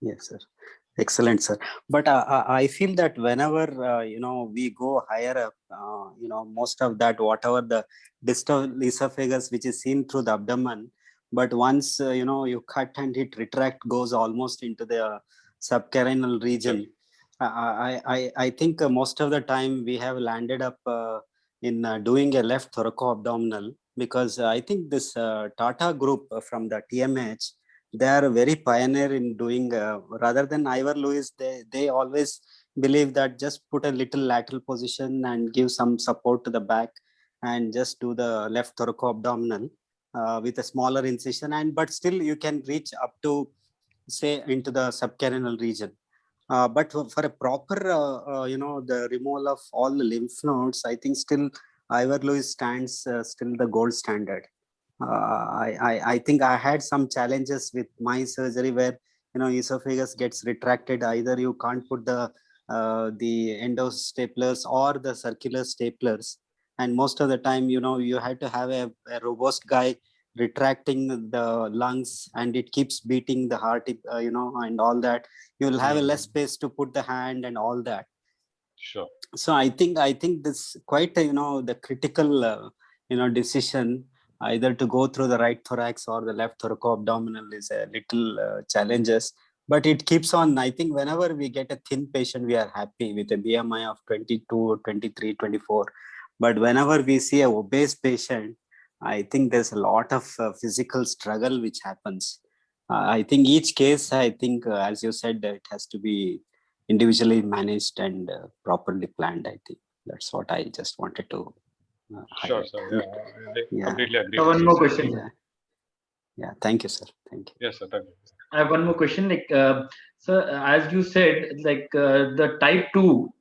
Yes, sir. Excellent, sir. But I feel that whenever we go higher up, most of that, whatever the distal esophagus which is seen through the abdomen, but once you cut and it retract, goes almost into the subcarinal region. I think most of the time we have landed up in doing a left thoracoabdominal, because I think this Tata group from the TMH, they are very pioneer in doing, rather than Ivor Lewis, they always believe that just put a little lateral position and give some support to the back and just do the left thoracoabdominal with a smaller incision, but still you can reach up to, say, into the subcarinal region. But for a proper, the removal of all the lymph nodes, I think still Ivor Lewis stands still the gold standard. I think I had some challenges with my surgery where esophagus gets retracted. Either you can't put the endo staplers or the circular staplers, and most of the time you had to have a robust guy retracting the lungs, and it keeps beating the heart, and all that. You'll have a less space to put the hand and all that. Sure. So I think this quite the critical decision, either to go through the right thorax or the left thoracoabdominal, is a little challenges, but it keeps on. I think whenever we get a thin patient, we are happy with a BMI of 22, 23, 24. But whenever we see a obese patient, I think there's a lot of physical struggle which happens. I think each case, as you said, it has to be individually managed and properly planned. I think that's what I just wanted to Sure, sir. Yeah, I completely agree. One more question. Yeah, thank you, sir. Thank you. Yes, sir. Thank you. I have one more question. Sir, as you said, the type 2,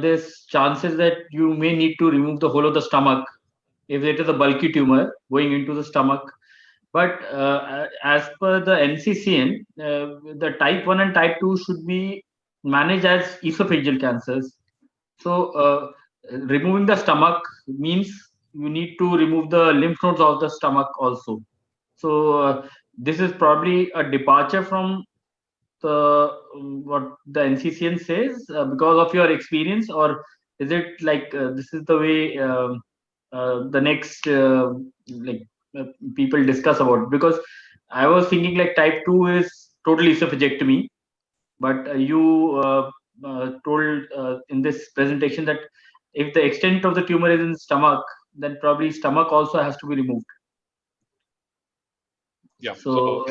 there's chances that you may need to remove the whole of the stomach if it is a bulky tumor going into the stomach. But as per the NCCN, the type 1 and type 2 should be managed as esophageal cancers. So removing the stomach means you need to remove the lymph nodes of the stomach also. So this is probably a departure from what the NCCN says because of your experience, or is it like this is the way the next like people discuss about, because I was thinking like type 2 is total esophagectomy, but you told in this presentation that if the extent of the tumor is in stomach, then probably stomach also has to be removed. Yeah. So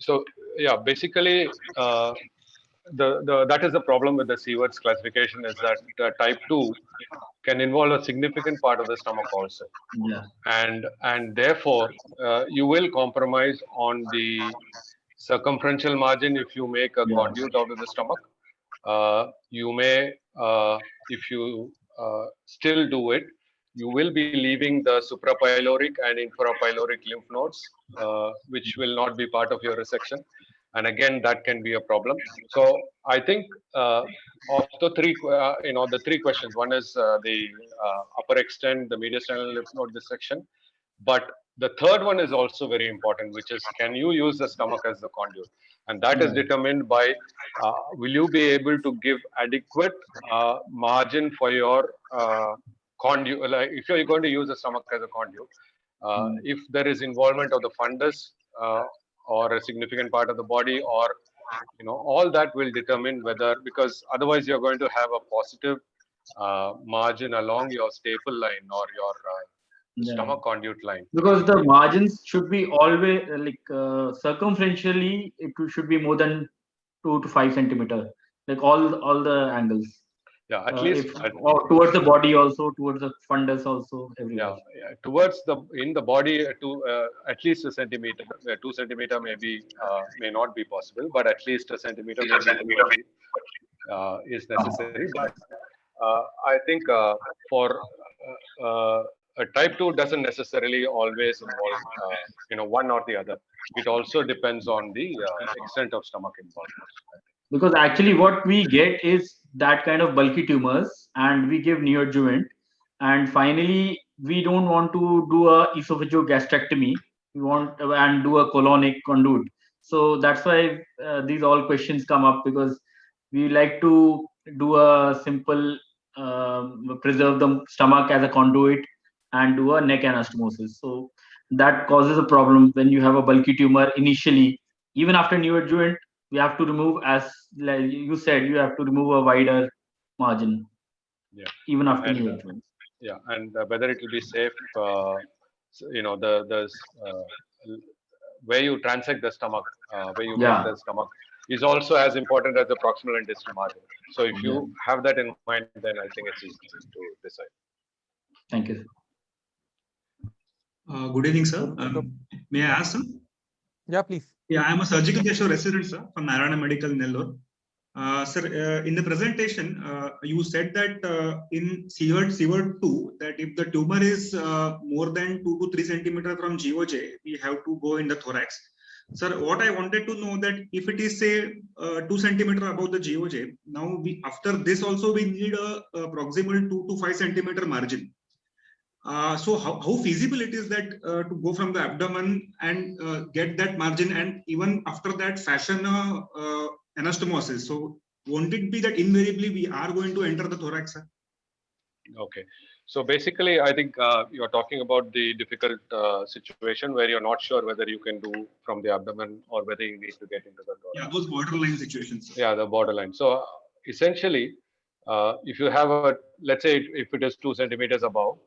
So yeah, basically, that is the problem with the Sievert's classification, is that type 2 can involve a significant part of the stomach also, yeah, and therefore you will compromise on the circumferential margin if you make a yeah, conduit out of the stomach. You may, if you still do it, you will be leaving the suprapyloric and infrapyloric lymph nodes, which will not be part of your resection. And again, that can be a problem. So I think of the three, the three questions. One is the upper extent, the mediastinal lymph node dissection. But the third one is also very important, which is, can you use the stomach as the conduit? And that is yeah, determined by will you be able to give adequate margin for your conduit? Like if you're going to use the stomach as a conduit, if there is involvement of the fundus or a significant part of the body, or all that will determine whether, because otherwise you're going to have a positive margin along your staple line or your yeah. stomach conduit line. Because the margins should be always circumferentially, should be more than 2 to 5 centimeter, like all the angles. Yeah, at least Or towards the body also, towards the fundus also, everywhere. yeah, towards in the body to at least a centimeter. 2 centimeter may not be possible, but at least a centimeter is necessary. But I think for a type 2 doesn't necessarily always involve one or the other. It also depends on the extent of stomach involvement. Because actually what we get is that kind of bulky tumors, and we give neoadjuvant, and finally we don't want to do a esophagogastrectomy, we want and do a colonic conduit. So that's why these all questions come up, because we like to do a simple preserve the stomach as a conduit and do a neck anastomosis. So that causes a problem when you have a bulky tumor initially. Even after neoadjuvant, we have to remove, as like you said, you have to remove a wider margin. Yeah. Even after neoadjuvant. Yeah, and whether it will be safe, where you transect the stomach, where you make the stomach, is also as important as the proximal and distal margin. So if you have that in mind, then I think it's easy to decide. Thank you. Good evening, sir. May I ask, sir? Yeah, please. Yeah, I am a surgical gastro resident, sir, from Narayana Medical, Nellore. Sir, in the presentation, you said that in Sievert 2, that if the tumor is more than 2 to 3 centimeter from GOJ, we have to go in the thorax. Sir, what I wanted to know that if it is say 2 centimeter above the GOJ, now after this also we need a proximal 2 to 5 centimeter margin. So how feasible it is that to go from the abdomen and get that margin, and even after that fashion anastomosis? So won't it be that invariably we are going to enter the thorax, sir? Okay. So basically, I think you're talking about the difficult situation where you're not sure whether you can do from the abdomen or whether you need to get into the thorax. Yeah, those borderline situations, sir. Yeah, the borderline. So essentially, if you have let's say if it is 2 centimeters above,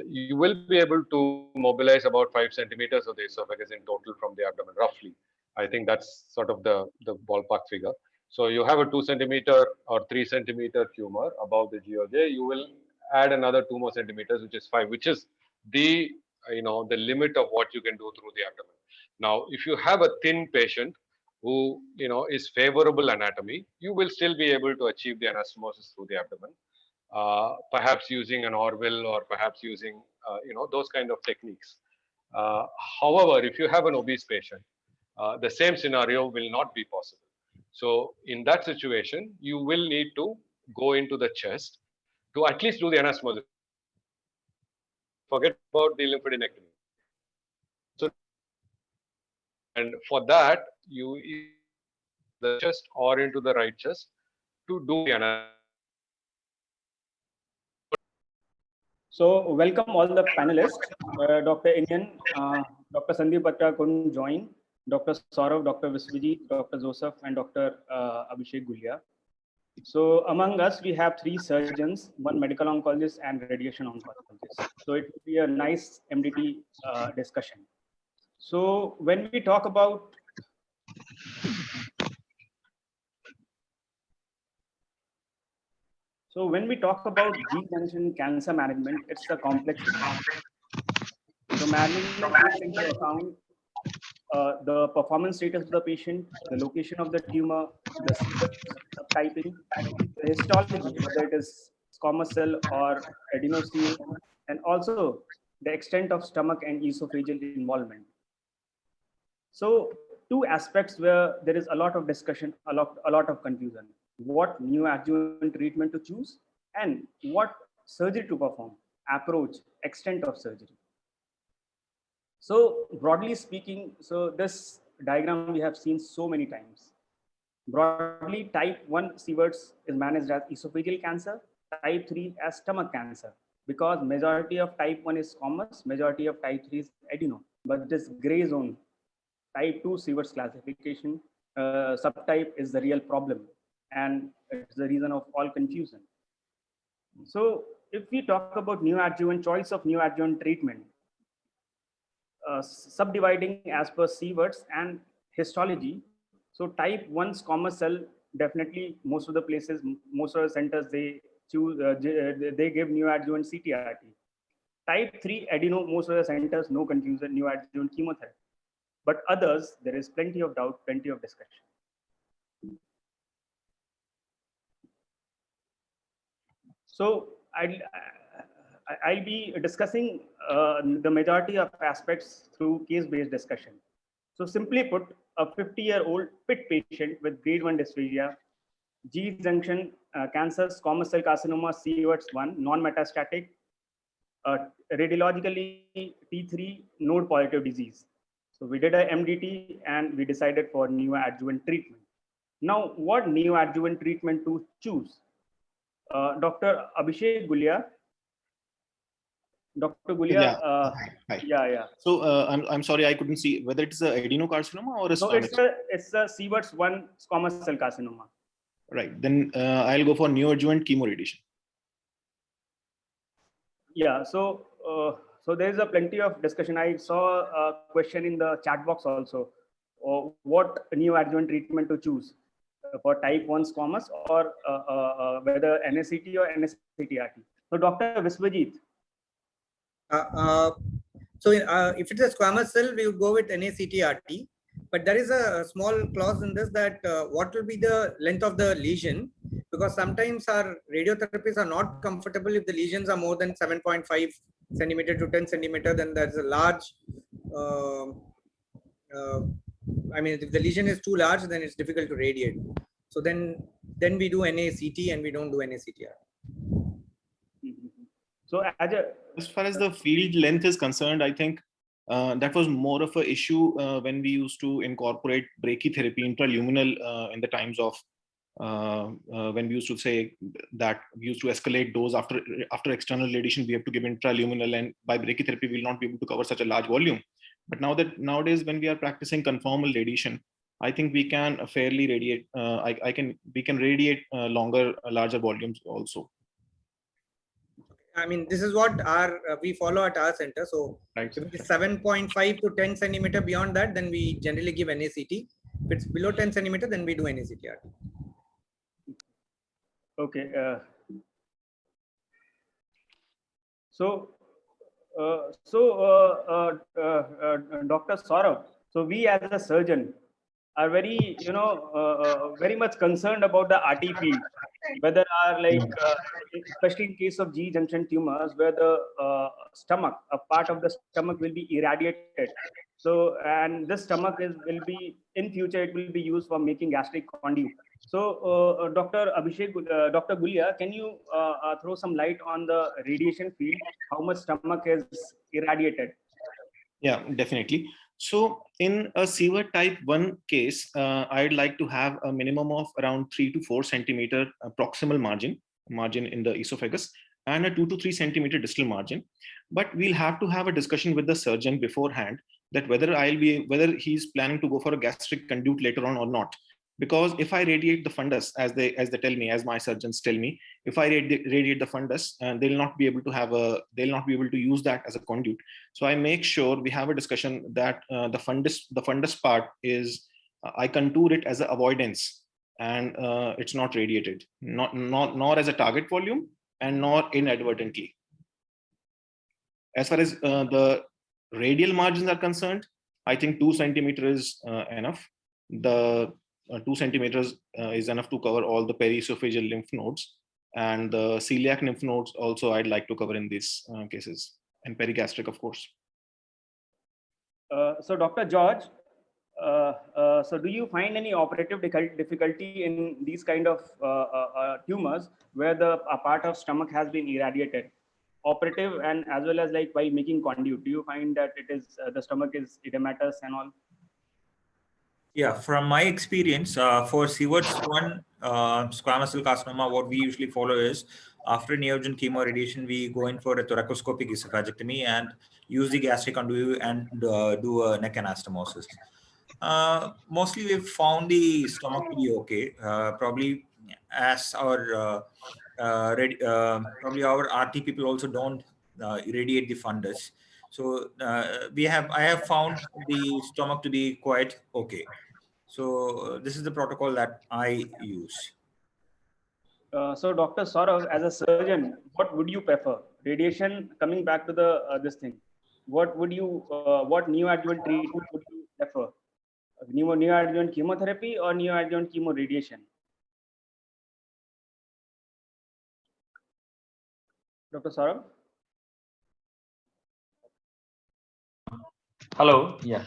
you will be able to mobilize about 5 centimeters of the esophagus in total from the abdomen, roughly. I think that's sort of the ballpark figure. So you have a 2 centimeter or 3 centimeter tumor above the GOJ, you will add another 2 more centimeters, which is 5, which is the the limit of what you can do through the abdomen. Now, if you have a thin patient who is favorable anatomy, you will still be able to achieve the anastomosis through the abdomen. Perhaps using an Orville, or perhaps using those kind of techniques. However, if you have an obese patient, the same scenario will not be possible. So in that situation, you will need to go into the chest to at least do the anastomosis. Forget about the lymphadenectomy. So, and for that, you the chest or into the right chest to do the anastomosis. So welcome all the panelists. Dr. Indian, Dr. Sandeep Batra couldn't join, Dr. Saurav, Dr. Viswajit, Dr. Joseph, and Dr. Abhishek Gulia. So among us, we have 3 surgeons, 1 medical oncologist and radiation oncologist. So it will be a nice MDT discussion. So when we talk about G-junction cancer management, it's a complex issue. So management takes into account the performance status of the patient, the location of the tumor, the subtyping, the histology, whether it is squamous cell or adenosine, and also the extent of stomach and esophageal involvement. So 2 aspects where there is a lot of discussion, a lot of confusion. What neoadjuvant treatment to choose and what surgery to perform, approach, extent of surgery. So broadly speaking, so this diagram we have seen so many times. Broadly, type 1 Sieverts is managed as esophageal cancer, type 3 as stomach cancer, because majority of type 1 is squamous, majority of type 3 is adeno. But this gray zone, type 2 Sieverts classification, subtype is the real problem, and it's the reason of all confusion. So if we talk about neoadjuvant, choice of neoadjuvant treatment, subdividing as per Sieverts and histology. So type 1 squamous cell, definitely most of the places, most of the centers, they choose, they give neoadjuvant CTRT. Type 3 adeno, most of the centers, no confusion, neoadjuvant chemotherapy. But others, there is plenty of doubt, plenty of discussion. So I'll be discussing the majority of aspects through case-based discussion. So simply put, a 50-year-old PIT patient with grade 1 dysphagia, G-junction cancer, squamous cell carcinoma, Sieverts 1, non-metastatic, radiologically T3 node positive disease. So we did a MDT and we decided for neoadjuvant treatment. Now, what neoadjuvant treatment to choose? Dr. Abhishek Gulia. Dr. Gulia. Hi. Yeah. So I'm sorry, I couldn't see whether it's a adenocarcinoma or a. No, it's a Sieverts 1 squamous cell carcinoma. Right. Then I'll go for neoadjuvant chemoradiation. Yeah. So there is a plenty of discussion. I saw a question in the chat box also. What neoadjuvant treatment to choose for type 1 squamous or whether NSCT or NSCTRT. So Dr. Viswajit. If it's a squamous cell, we would go with NACTRT. But there is a small clause in this that what will be the length of the lesion, because sometimes our radiotherapists are not comfortable if the lesions are more than 7.5 centimeter to 10 centimeter, then there's a large, I mean, if the lesion is too large, then it's difficult to radiate. So then we do NACT and we don't do NACTR. So as far as the field length is concerned, I think that was more of an issue when we used to incorporate brachytherapy intraluminal in the times of when we used to say that we used to escalate dose after external radiation, we have to give intraluminal, and by brachytherapy we will not be able to cover such a large volume. But nowadays when we are practicing conformal radiation, I think we can fairly radiate. We can radiate larger volumes also. I mean, this is what we follow at our center. So right. If it's 7.5 to 10 centimeter beyond that, then we generally give NACT. If it's below 10 centimeter, then we do NACTR. Okay. Dr. Saurav, so we as a surgeon are very, very much concerned about the RT field, whether especially in case of G-junction tumors, where the stomach, a part of the stomach will be irradiated. So, and this stomach will be, in future, it will be used for making gastric conduit. So, Dr. Abhishek, Dr. Gulia, can you throw some light on the radiation field, how much stomach is irradiated? Yeah, definitely. So in a Sievert type 1 case, I'd like to have a minimum of around 3 to 4 centimeter proximal margin in the esophagus. and a 2 to 3 centimeter distal margin. But we'll have to have a discussion with the surgeon beforehand that whether he's planning to go for a gastric conduit later on or not. Because if I radiate the fundus, as they tell me, as my surgeons tell me, if I radiate the fundus, they'll not be able to use that as a conduit. So I make sure we have a discussion that the fundus part is I contour it as an avoidance, and it's not radiated, nor as a target volume, and nor inadvertently. As far as the radial margins are concerned, I think 2 centimeters is enough. The 2 centimeters is enough to cover all the periesophageal lymph nodes, and the celiac lymph nodes also I'd like to cover in these cases, and perigastric, of course. So Dr. George, so do you find any operative difficulty in these kind of tumors where a part of stomach has been irradiated? Operative and as well as like by making conduit, do you find that it is the stomach is edematous and all? Yeah, from my experience, for Sievert's 1 squamous cell carcinoma, what we usually follow is after neoadjuvant chemo radiation, we go in for a thoracoscopic esophagectomy and use the gastric conduit and do a neck anastomosis. Mostly we've found the stomach to be okay. Probably as our probably our RT people also don't irradiate the fundus. So I have found the stomach to be quite okay. So this is the protocol that I use. So Dr. Saurav, as a surgeon, what would you prefer? Radiation, coming back to the this thing, what would you what neoadjuvant treatment would you prefer? Neoadjuvant chemotherapy or neoadjuvant chemo radiation? Dr. Saurav? Hello. Yeah.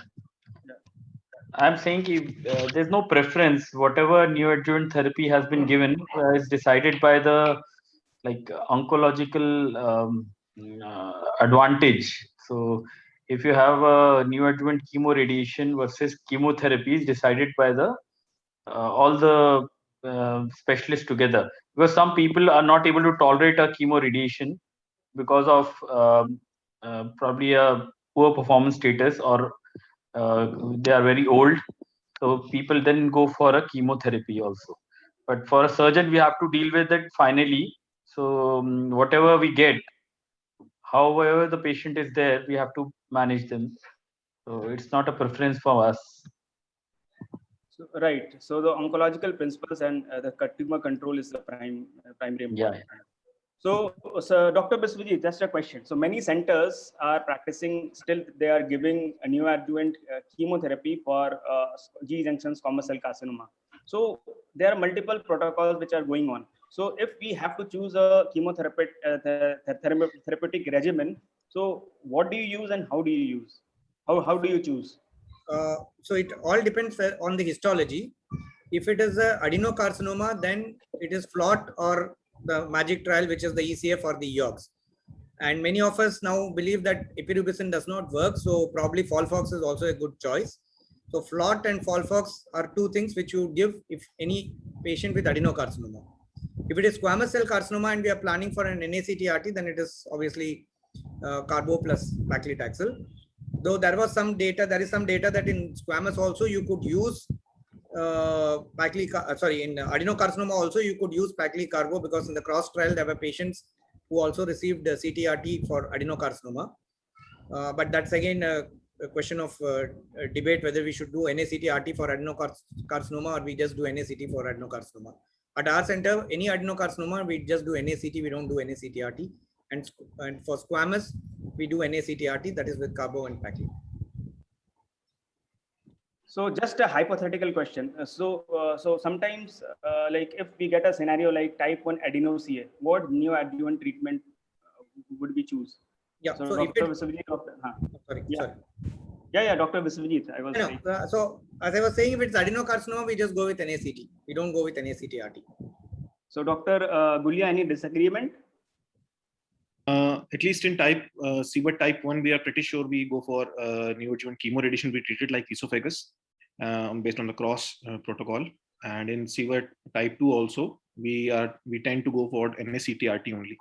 I'm saying there's no preference. Whatever neoadjuvant therapy has been given is decided by the oncological advantage. So if you have a neoadjuvant chemo radiation versus chemotherapy is decided by the all the specialists together, because some people are not able to tolerate a chemo radiation because of probably a poor performance status, or they are very old, so people then go for a chemotherapy also. But for a surgeon, we have to deal with it finally. So whatever we get, however the patient is there, we have to manage them. So it's not a preference for us. So, right. So the oncological principles and the tumor control is the primary important. Yeah. So Dr. Biswajit, just a question. So many centers are practicing still, they are giving a neoadjuvant chemotherapy for G-junction squamous cell carcinoma. So there are multiple protocols which are going on. So if we have to choose a chemotherapeutic regimen, so what do you use and how do you use? How do you choose? So it all depends on the histology. If it is a adenocarcinoma, then it is FLOT or the MAGIC trial, which is the ECF or the EOX. And many of us now believe that epirubicin does not work, so probably FOLFOX is also a good choice. So FLOT and FOLFOX are two things which you give if any patient with adenocarcinoma. If it is squamous cell carcinoma and we are planning for an NaCTRT, then it is obviously carbo plus paclitaxel. Though there is some data that in squamous also you could use in adenocarcinoma also you could use paclicarbo, because in the cross trial there were patients who also received CTRT for adenocarcinoma. But that's again a question of debate whether we should do NaCTRT for adenocarcinoma or we just do NaCT for adenocarcinoma. At our center, any adenocarcinoma, we just do NaCT, we don't do NaCTRT. And for squamous, we do NaCTRT, that is with carbo and pacli. So just a hypothetical question. So sometimes like if we get a scenario like type 1 adeno-CA, what neoadjuvant treatment would we choose? Yeah. So Dr. Biswajit, sorry. Yeah, Dr. Biswajit, I was saying. So as I was saying, if it's adenocarcinoma, we just go with NaCT. We don't go with NaCTRT. So Dr. Gulia, any disagreement? At least in Sievert type 1, we are pretty sure we go for neoadjuvant chemo radiation. We treat it like esophagus based on the cross protocol. And in Sievert type 2 also, we tend to go for NaCTRT only.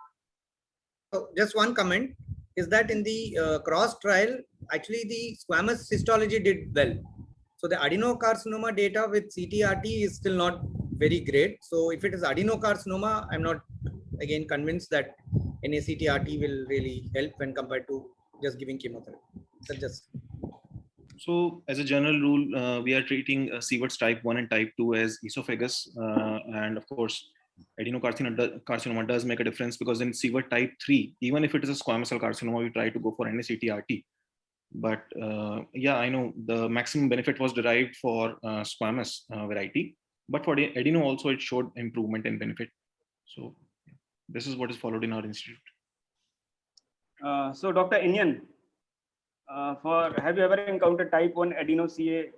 just one comment is that in the cross trial, actually the squamous histology did well. So the adenocarcinoma data with CT-RT is still not very great. So if it is adenocarcinoma, I'm not again convinced that NACT-RT will really help when compared to just giving chemotherapy. So just. So as a general rule, we are treating Sievert's type 1 and type 2 as esophagus. And of course, adenocarcinoma does make a difference, because in Sievert type 3, even if it is a squamous cell carcinoma, we try to go for NACT-RT. But yeah, I know the maximum benefit was derived for squamous variety, but for adeno also it showed improvement in benefit. So this is what is followed in our institute. So Dr. Inyan, have you ever encountered type 1 adeno-CA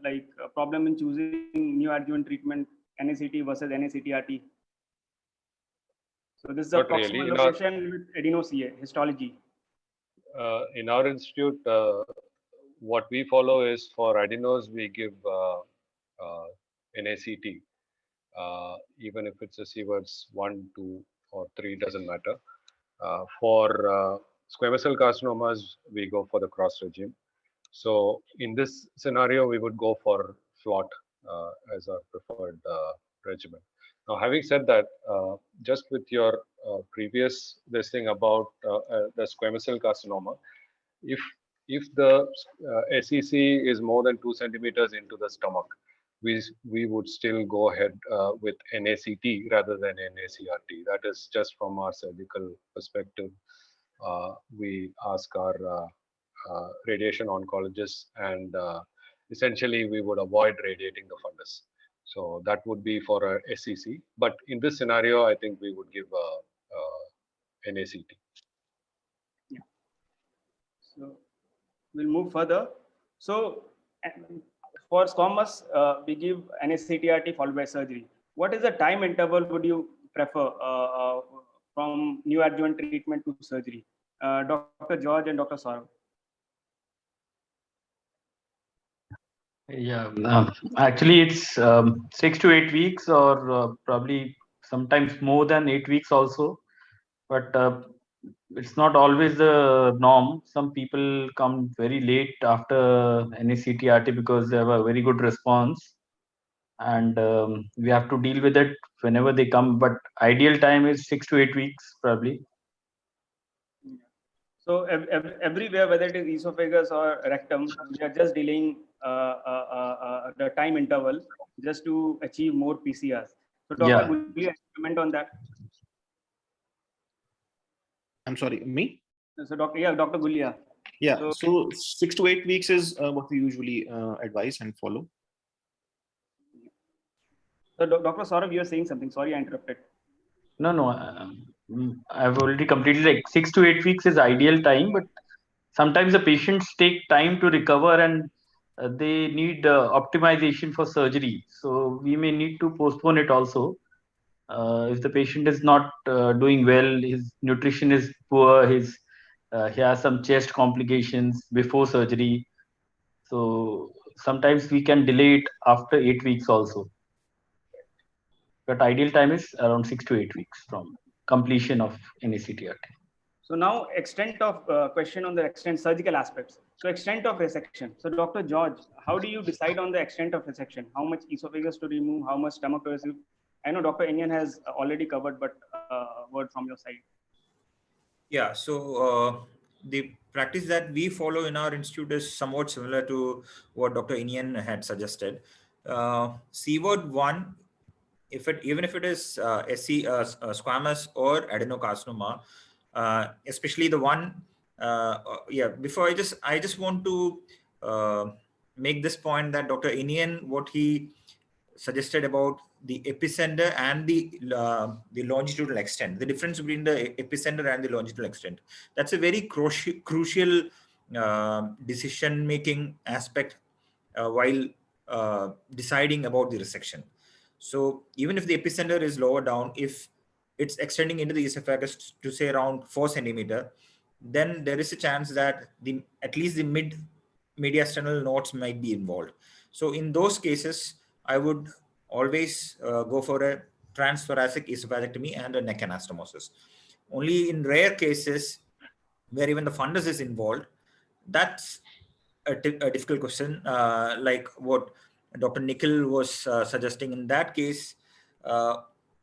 like a problem in choosing neoadjuvant treatment, NACT versus NACT-RT? So this is a Not proximal really. location with adeno-CA histology. In our institute, what we follow is for adenos, we give NACT, even if it's a Sievert's 1, 2, or 3, doesn't matter. For squamous cell carcinomas, we go for the cross regime. So in this scenario, we would go for FLOT as our preferred regimen. Now, having said that, just with your previous this thing about the squamous cell carcinoma, if the SEC is more than 2 centimeters into the stomach, we would still go ahead with NACT rather than NACRT. That is just from our surgical perspective. We ask our radiation oncologists, and essentially we would avoid radiating the fundus. So that would be for a SEC. But in this scenario, I think we would give NACT. Yeah. So we'll move further. So for squamous, we give NACT-RT followed by surgery. What is the time interval would you prefer from neoadjuvant treatment to surgery? Dr. George and Dr. Saurav. Yeah, actually it's 6 to 8 weeks, or probably sometimes more than 8 weeks also. But it's not always the norm. Some people come very late after NACT-RT because they have a very good response, and we have to deal with it whenever they come. But ideal time is 6 to 8 weeks probably. So everywhere, whether it is esophagus or rectum, we are just delaying the time interval just to achieve more PCRs. So Dr. Gulia, comment on that. I'm sorry, me? So Dr. Gulia. Yeah, so 6 to 8 weeks is what we usually advise and follow. So Dr. Saurav, you are saying something. Sorry, I interrupted. No, I've already completed. Like 6 to 8 weeks is ideal time, but sometimes the patients take time to recover, and they need optimization for surgery. So we may need to postpone it also. If the patient is not doing well, his nutrition is poor, he has some chest complications before surgery. So sometimes we can delay it after 8 weeks also. But ideal time is around 6 to 8 weeks from completion of NACT-RT. So now extent of question on the extent surgical aspects. So extent of resection. So Dr. George, how do you decide on the extent of resection? How much esophagus to remove? How much stomach to receive? I know Dr. Inyan has already covered, but word from your side. Yeah, so the practice that we follow in our institute is somewhat similar to what Dr. Inyan had suggested. Sievert 1, even if it is squamous or adenocarcinoma, especially the one, before I just want to make this point that Dr. Inyan, what he suggested about the epicenter and the longitudinal extent, the difference between the epicenter and the longitudinal extent, that's a very crucial decision-making aspect while deciding about the resection. So even if the epicenter is lower down, if it's extending into the esophagus to say around 4 centimeter, then there is a chance that at least the mediastinal nodes might be involved. So in those cases, I would always go for a transthoracic esophagectomy and a neck anastomosis. Only in rare cases where even the fundus is involved, that's a difficult question, like what Dr. Nikhil was suggesting. In that case,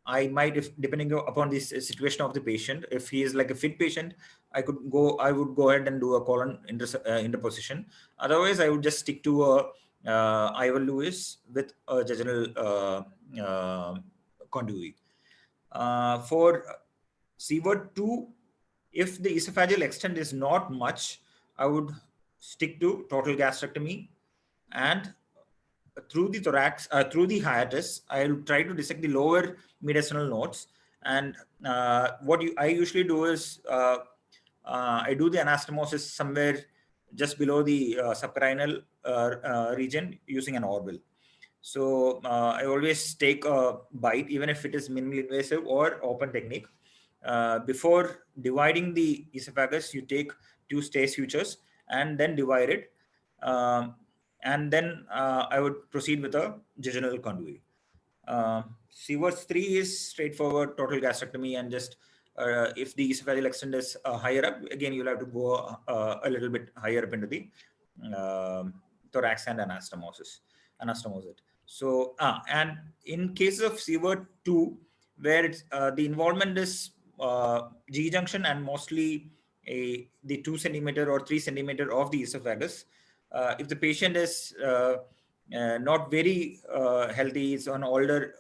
I might, if depending upon the situation of the patient, if he is like a fit patient, I would go ahead and do a colon interposition. Otherwise, I would just stick to a Ivor Lewis with a jejunal conduit. For SIEVRT 2, if the esophageal extent is not much, I would stick to total gastrectomy, and through the thorax, through the hiatus, I'll try to dissect the lower mediastinal nodes. And what I usually do is I do the anastomosis somewhere just below the subcarinal region using an Orbill. So I always take a bite, even if it is minimally invasive or open technique. Before dividing the esophagus, you take 2 stay sutures and then divide it. And then I would proceed with a jejunal conduit. SIEVRT 3 is straightforward total gastrectomy, and just if the esophageal extent is higher up, again, you'll have to go a little bit higher up into the thorax and anastomosis it. So, and in case of SIEVRT 2, where it's, the involvement is G junction and mostly the 2 centimeter or 3 centimeter of the esophagus. If the patient is not very healthy, is an older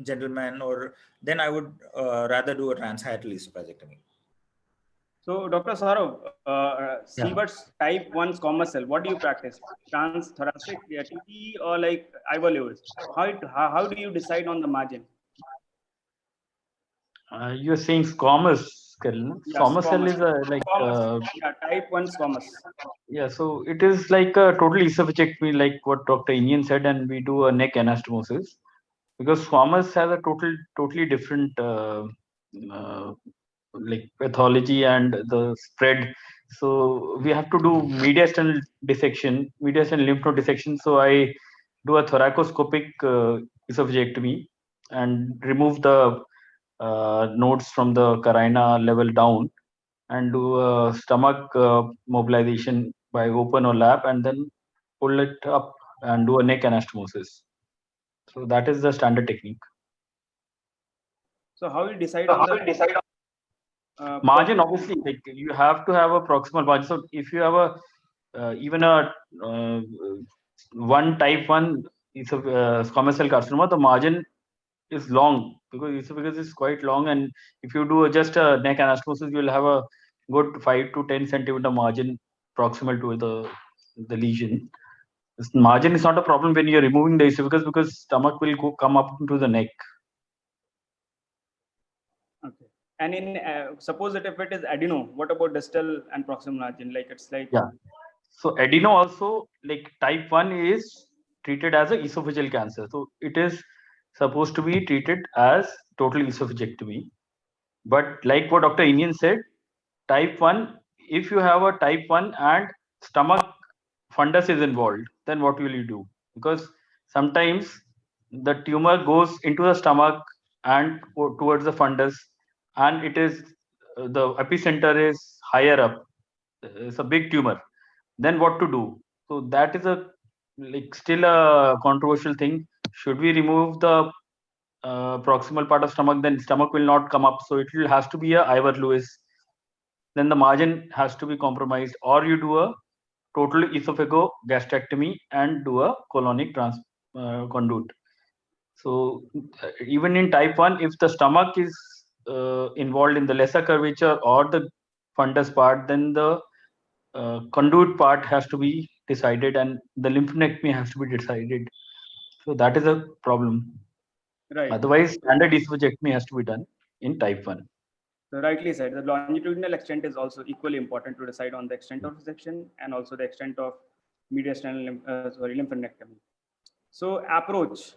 gentleman, or then I would rather do a transhiatal esophagectomy. So, Dr. Saurav, SIEVRT type 1 squamous cell, what do you practice? Transthoracic, TT, or like Ivor Lewis? How do you decide on the margin? You're saying squamous cell. Yeah, Squamous cell is like type 1 squamous. Yeah, so it is like a total esophagectomy, like what Dr. Inian said, and we do a neck anastomosis, because squamous has a totally different like pathology and the spread. So we have to do mediastinal dissection, mediastinal lymph node dissection. So I do a thoracoscopic esophagectomy and remove the nodes from the carina level down, and do a stomach mobilization by open or lap, and then pull it up and do a neck anastomosis. So that is the standard technique. So how you decide on the margin? Obviously, like you have to have a proximal margin. So if you have a even a type 1 squamous cell carcinoma, the margin is long, because esophagus is quite long, and if you do just a neck anastomosis, you will have a good 5 to 10 centimeter margin proximal to the lesion. This margin is not a problem when you're removing the esophagus, because stomach will come up into the neck. Okay. And in suppose that if it is adeno, what about distal and proximal margin? Like it's like So adeno also, like type 1 is treated as an esophageal cancer. So it is supposed to be treated as total esophagectomy. But like what Dr. Inian said, type 1, if you have a type 1 and stomach fundus is involved, then what will you do? Because sometimes the tumor goes into the stomach and towards the fundus, and it is the epicenter is higher up. It's a big tumor. Then what to do? So that is a still a controversial thing. Should we remove the proximal part of stomach? Then stomach will not come up, so it will has to be a Ivor Lewis. Then the margin has to be compromised, or you do a total esophagogastrectomy and do a colonic conduit. So even in type 1, if the stomach is involved in the lesser curvature or the fundus part, then the conduit part has to be decided, and the lymphadenectomy has to be decided. So that is a problem. Right. Otherwise, standard esophagectomy has to be done in type 1. So rightly said, the longitudinal extent is also equally important to decide on the extent of resection and also the extent of mediastinal lymphadenectomy. So approach.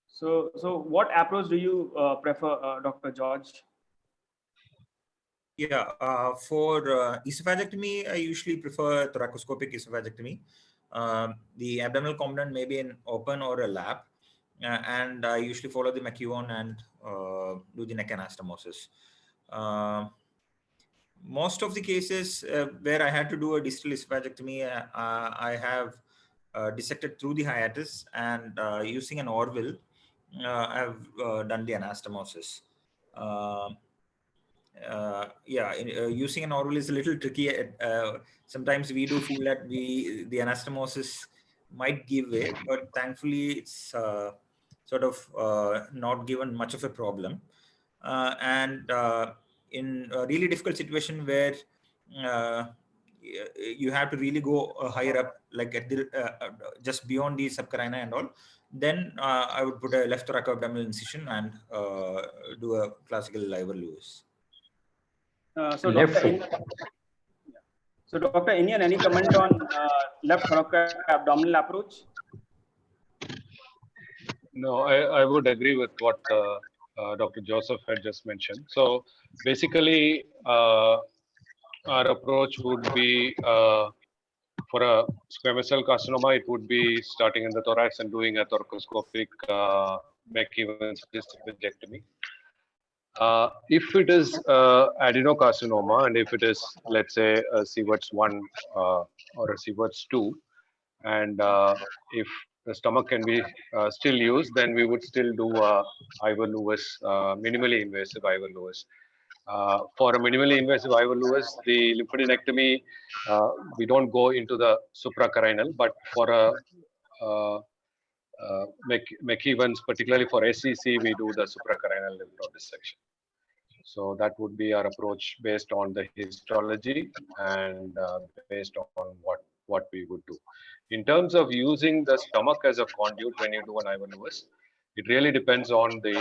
So what approach do you prefer, Dr. George? Yeah, for esophagectomy, I usually prefer thoracoscopic esophagectomy. The abdominal component may be an open or a lap, and I usually follow the McEwan and do the neck anastomosis. Most of the cases where I had to do a distal esophagectomy, I have dissected through the hiatus, and using an Orville, I've done the anastomosis. Using an Orville is a little tricky. Sometimes we do feel that the anastomosis might give way, but thankfully it's sort of not given much of a problem. In a really difficult situation where you have to really go higher up, like at the, just beyond the subcarina and all, then I would put a left thoracoabdominal incision and do a classical Ivor-Lewis. So Dr. Inyan, any comment on left thoracoabdominal approach? No, I would agree with what Dr. Joseph had just mentioned. So basically, our approach would be for a squamous cell carcinoma, it would be starting in the thorax and doing a thoracoscopic McEwan's esophagectomy. If it is adenocarcinoma, and if it is, let's say, a Sieverts 1 or a Sieverts 2, and if the stomach can be still used, then we would still do Ivor-Lewis, minimally invasive Ivor-Lewis. For a minimally invasive Ivor-Lewis, the lymphadenectomy, we don't go into the supracarinal, but for a McEwan's, particularly for SCC, we do the supracarinal lymph node dissection. So that would be our approach based on the histology and based on what we would do. In terms of using the stomach as a conduit when you do an Ivor-Lewis, it really depends on the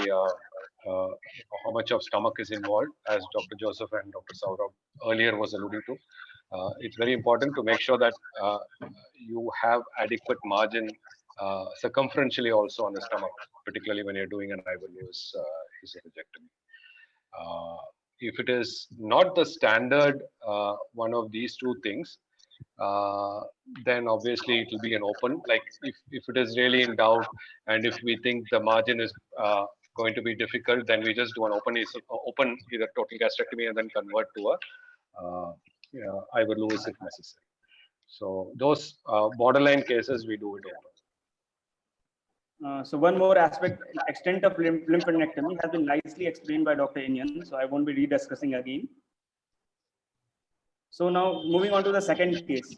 how much of stomach is involved, as Dr. Joseph and Dr. Saurabh earlier was alluding to. It's very important to make sure that you have adequate margin circumferentially also on the stomach, particularly when you're doing an Ivor-Lewis esophagectomy. If it is not the standard one of these two things, then obviously it will be an open. Like if it is really in doubt, and if we think the margin is going to be difficult, then we just do an open either total gastrectomy and then convert to a Ivor-Lewis if necessary. So those borderline cases we do it open. So one more aspect, extent of lymphadenectomy has been nicely explained by Dr. Inyan, so I won't be rediscussing again. So now moving on to the second case.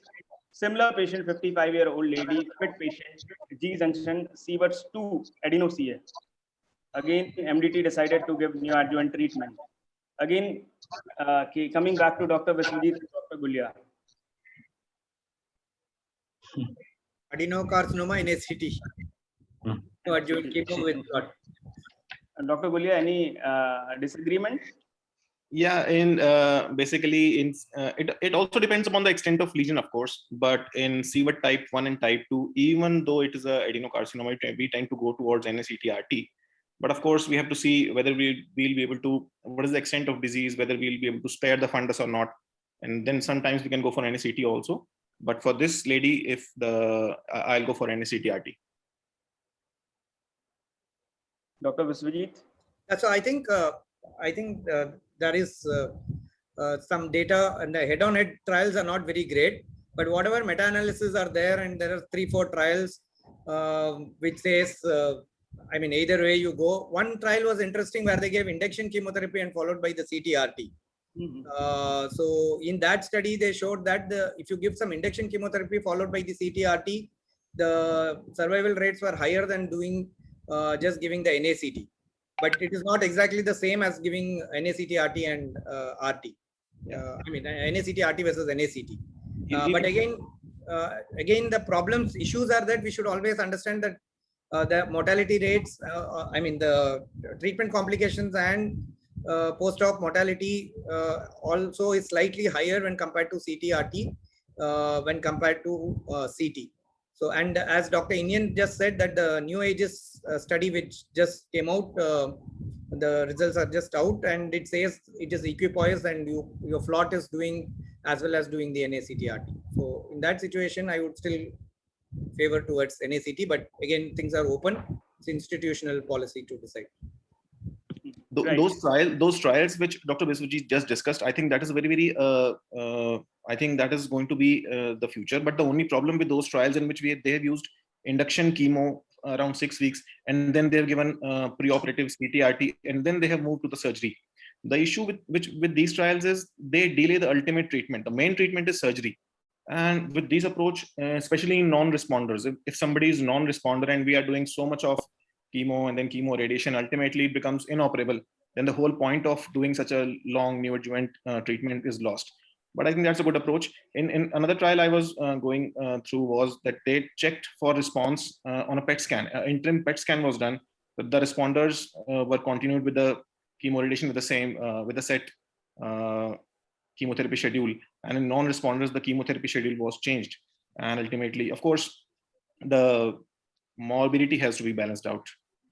Similar patient, 55-year-old lady, fit patient, G junction, Sieverts 2 adeno-CA. Again, MDT decided to give neoadjuvant treatment. Again, coming back to Dr. Viswajit and Dr. Gulia. Adenocarcinoma in ACT. Neoadjuvant chemo with what? Dr. Gulia, any disagreement? Yeah, in basically in it also depends upon the extent of lesion, of course. But in Sievert type 1 and type 2, even though it is a adenocarcinoma, we tend to go towards NSET-RT. But of course, we have to see whether we'll be able to, what is the extent of disease, whether we'll be able to spare the fundus or not. And then sometimes we can go for NSET also. But for this lady, if I'll go for NSET-RT. Dr. Viswajit? So I think there is some data, and the head-on-head trials are not very great, but whatever meta-analysis are there, and there are 3-4 trials which says, I mean, either way you go. One trial was interesting where they gave induction chemotherapy and followed by the CT-RT. So in that study, they showed that if you give some induction chemotherapy followed by the CT-RT, the survival rates were higher than doing just giving the NACT. But it is not exactly the same as giving NACT-RT and RT. I mean, NACT-RT versus NACT. But again, the issues are that we should always understand that the mortality rates, I mean, the treatment complications and post-op mortality also is slightly higher when compared to CT-RT, when compared to CT. So, and as Dr. Inyan just said that the New Ages study which just came out, the results are just out, and it says it is equipoised and your float is doing as well as doing the NACT-RT. So in that situation, I would still favor towards NACT, but again, things are open. It's institutional policy to decide. Right. those trials which Dr. Biswajit just discussed, I think that is very, very, I think that is going to be the future. But the only problem with those trials in which they have used induction chemo around 6 weeks, and then they've given preoperative CTRT, and then they have moved to the surgery. The issue with these trials is they delay the ultimate treatment. The main treatment is surgery. And with this approach, especially in non-responders, if somebody is non-responder and we are doing so much of chemo and then chemo radiation, ultimately it becomes inoperable, then the whole point of doing such a long neoadjuvant treatment is lost. But I think that's a good approach. In another trial I was going through was that they checked for response on a PET scan. Interim PET scan was done, but the responders were continued with the chemo radiation with the same, with the set chemotherapy schedule. And in non-responders, the chemotherapy schedule was changed. And ultimately, of course, the morbidity has to be balanced out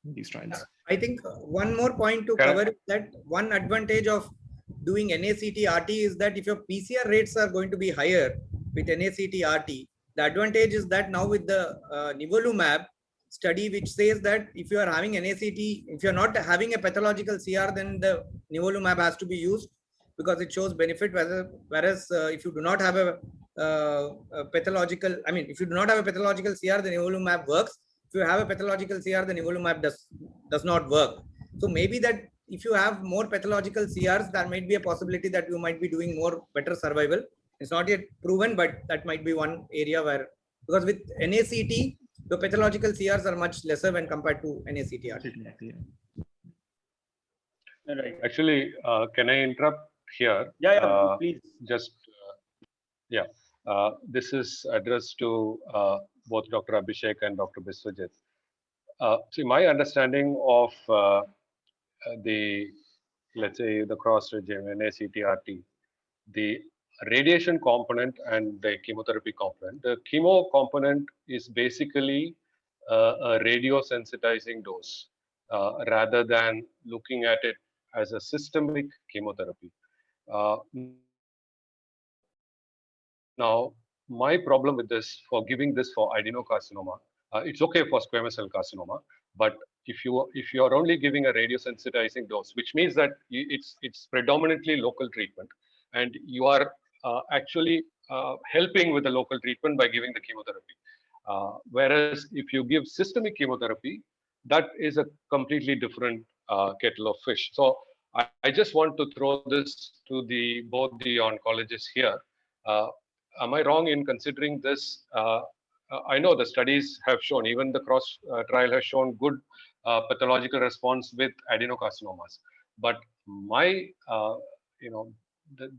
in these trials. I think one more point to cover is that one advantage of doing NACT-RT is that if your PCR rates are going to be higher with NACT-RT, the advantage is that now with the nivolumab study, which says that if you are having NACT, if you're not having a pathological CR, then the nivolumab has to be used because it shows benefit. Whereas if you do not have a pathological, I mean, if you do not have a pathological CR, the nivolumab works. If you have a pathological CR, the nivolumab does not work. So maybe that if you have more pathological CRs, there might be a possibility that you might be doing better survival. It's not yet proven, but that might be one area where, because with NACT, the pathological CRs are much lesser when compared to NACT-RT. Right. Actually, can I interrupt here? Yeah, please. Just, this is addressed to both Dr. Abhishek and Dr. Biswajit. See, my understanding of let's say the cross regime, NACT-RT, the radiation component and the chemotherapy component. The chemo component is basically a radiosensitizing dose rather than looking at it as a systemic chemotherapy. Now, my problem with this, for giving this for adenocarcinoma, it's okay for squamous cell carcinoma, but if you are only giving a radiosensitizing dose, which means that it's predominantly local treatment, and you are actually helping with the local treatment by giving the chemotherapy. Whereas if you give systemic chemotherapy, that is a completely different kettle of fish. So I just want to throw this to both the oncologists here. Am I wrong in considering this? I know the studies have shown, even the cross trial has shown good pathological response with adenocarcinomas. But my,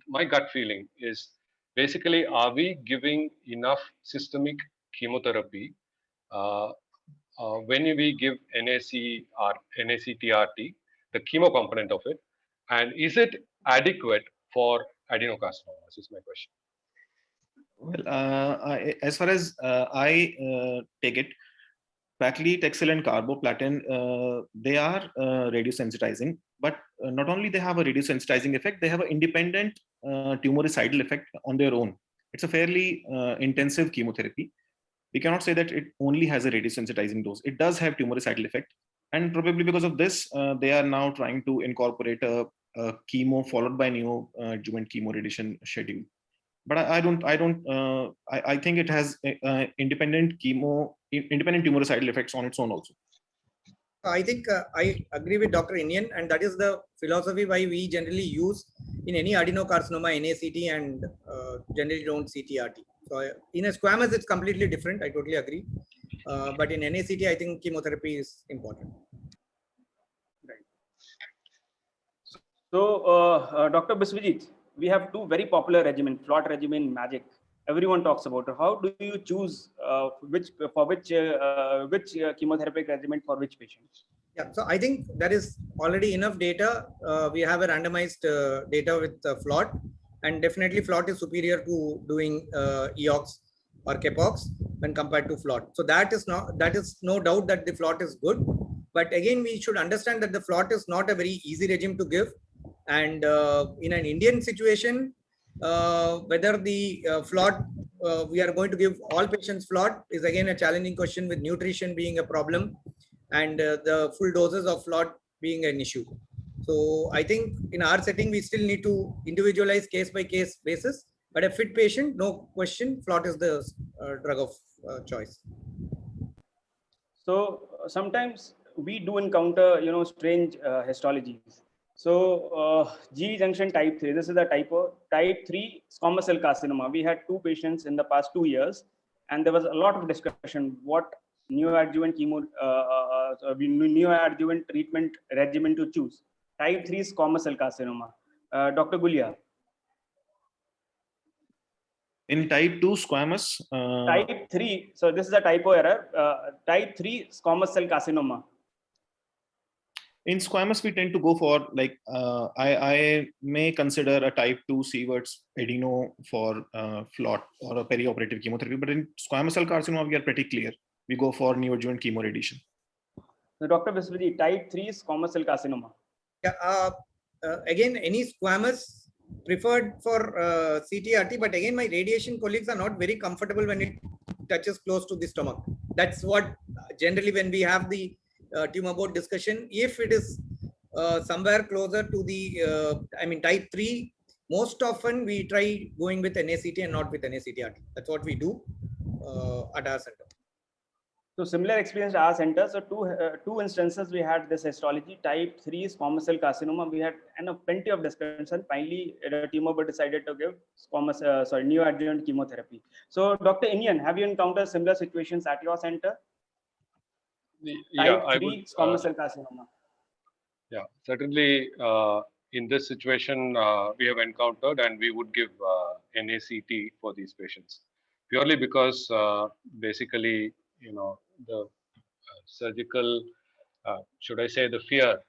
my gut feeling is basically, are we giving enough systemic chemotherapy when we give NACT-RT, the chemo component of it, and is it adequate for adenocarcinomas? Is my question. Well, as far as I take it, paclitaxel and carboplatin, they are radiosensitizing, but not only they have a radiosensitizing effect, they have an independent tumoricidal effect on their own. It's a fairly intensive chemotherapy. We cannot say that it only has a radiosensitizing dose. It does have tumoricidal effect, and probably because of this, they are now trying to incorporate a chemo followed by neoadjuvant chemo radiation schedule. But I think it has independent tumoricidal effects on its own also. I think I agree with Dr. Indian, and that is the philosophy why we generally use in any adenocarcinoma NACT and generally don't CT-RT. So in a squamous, it's completely different. I totally agree. But in NACT, I think chemotherapy is important. Right. So, Dr. Biswajit, we have two very popular regimen, FLOT regimen, MAGIC. Everyone talks about it. How do you choose which chemotherapeutic regimen for which patient? Yeah, so I think there is already enough data. We have a randomized data with FLOT, and definitely FLOT is superior to doing EOX or CAPOX when compared to FLOT. So that is no doubt that the FLOT is good. But again, we should understand that the FLOT is not a very easy regime to give. And in an Indian situation, whether the FLOT, we are going to give all patients FLOT is again a challenging question, with nutrition being a problem and the full doses of FLOT being an issue. So I think in our setting, we still need to individualize case by case basis. But a fit patient, no question, FLOT is the drug of choice. So sometimes we do encounter, strange histologies. So G junction type 3, this is the type 3 squamous cell carcinoma. We had 2 patients in the past 2 years, and there was a lot of discussion what neoadjuvant neoadjuvant treatment regimen to choose. Type 3 squamous cell carcinoma. Dr. Gulia. In type 2 squamous, type 3, so this is a typo error. Type 3 squamous cell carcinoma. In squamous, we tend to go for like I may consider a type 2 Sievert's adeno for FLOT or a perioperative chemotherapy, but in squamous cell carcinoma, we are pretty clear. We go for neoadjuvant chemoradiation. So Dr. Viswaji, type 3 squamous cell carcinoma. Yeah, again, any squamous preferred for CTRT, but again, my radiation colleagues are not very comfortable when it touches close to the stomach. That's what generally when we have the tumor board discussion, if it is somewhere closer to the, type 3, most often we try going with NACT and not with NACTRT. That's what we do at our center. So similar experience at our center. So two instances we had this histology, type 3 squamous cell carcinoma. We had plenty of discussion. Finally, the tumor board decided to give neoadjuvant chemotherapy. So Dr. Inian, have you encountered similar situations at your center? Yeah, type 3 squamous cell carcinoma. Yeah, certainly in this situation we have encountered, and we would give NACT for these patients purely because basically, the surgical, should I say the fear,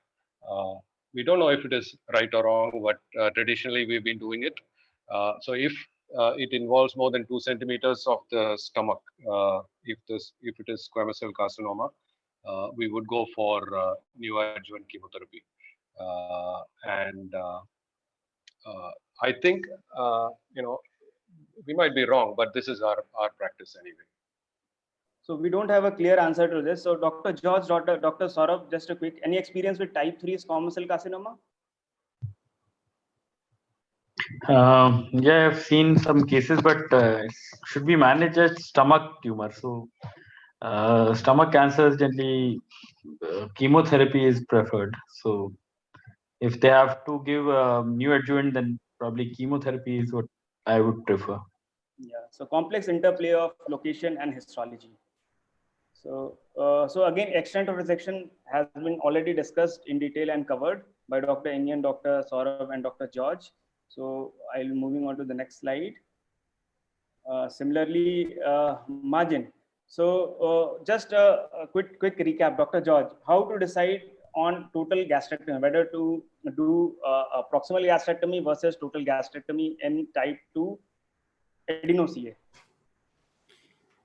we don't know if it is right or wrong, but traditionally we've been doing it. So if it involves more than 2 centimeters of the stomach, if it is squamous cell carcinoma, we would go for neoadjuvant chemotherapy. I think, we might be wrong, but this is our practice anyway. So we don't have a clear answer to this. So Dr. George, Dr. Saurabh, just a quick, any experience with type 3 squamous cell carcinoma? Yeah, I've seen some cases, but it should be managed as stomach tumor. So stomach cancers generally chemotherapy is preferred. So if they have to give neoadjuvant, then probably chemotherapy is what I would prefer. Yeah, so complex interplay of location and histology. So again, extent of resection has been already discussed in detail and covered by Dr. Inian, Dr. Saurabh, and Dr. George. So I'll be moving on to the next slide. Similarly, margin. So just a quick recap, Dr. George, how to decide on total gastrectomy, whether to do proximal gastrectomy versus total gastrectomy in type 2 adeno-CA?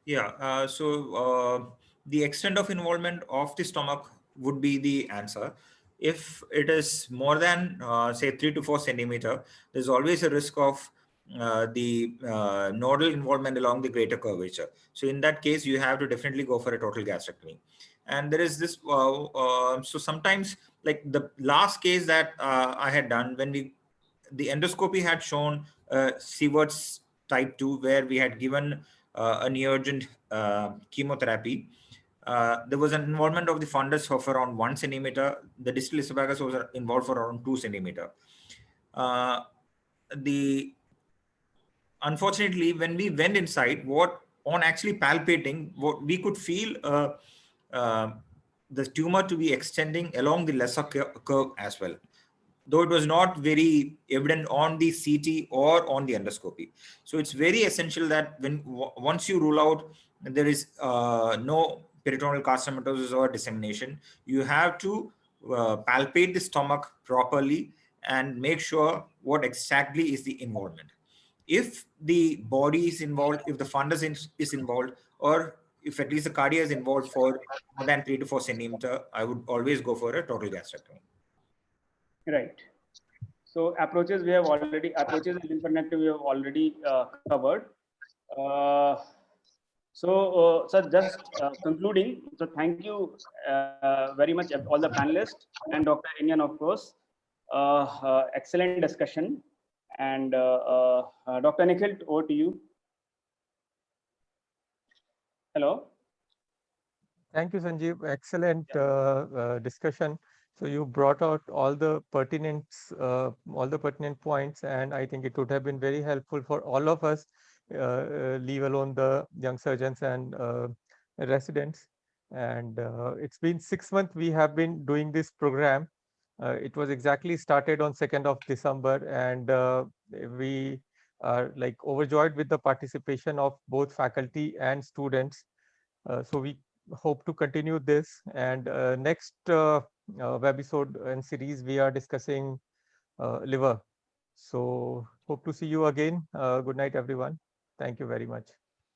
Yeah, so the extent of involvement of the stomach would be the answer. If it is more than say 3 to 4 centimeter, there's always a risk of the nodal involvement along the greater curvature. So in that case, you have to definitely go for a total gastrectomy. And there is this, so sometimes like the last case that I had done when the endoscopy had shown Sievert's type 2, where we had given a neoadjuvant chemotherapy. There was an involvement of the fundus of around 1 centimeter. The distal esophagus was involved for around 2 centimeter. Unfortunately, when we went inside, on actually palpating, what we could feel the tumor to be extending along the lesser curve as well, though it was not very evident on the CT or on the endoscopy. So it's very essential that once you rule out there is no peritoneal carcinomatosis or dissemination, you have to palpate the stomach properly and make sure what exactly is the involvement. If the body is involved, if the fundus is involved, or if at least the cardia is involved for more than 3 to 4 centimeter, I would always go for a total gastrectomy. Right. So approaches we have already, approaches in lymphadenectomy we have already covered. So just concluding, so thank you very much all the panelists and Dr. Inian, of course. Excellent discussion. And Dr. Nikhil, over to you. Hello. Thank you, Sanjeev. Excellent discussion. So you brought out all the pertinent points, and I think it would have been very helpful for all of us, leave alone the young surgeons and residents. And it's been 6 months we have been doing this program. It was exactly started on 2nd of December, and we are like overjoyed with the participation of both faculty and students. So we hope to continue this, and next webisode and series we are discussing liver. So hope to see you again. Good night, everyone. Thank you very much.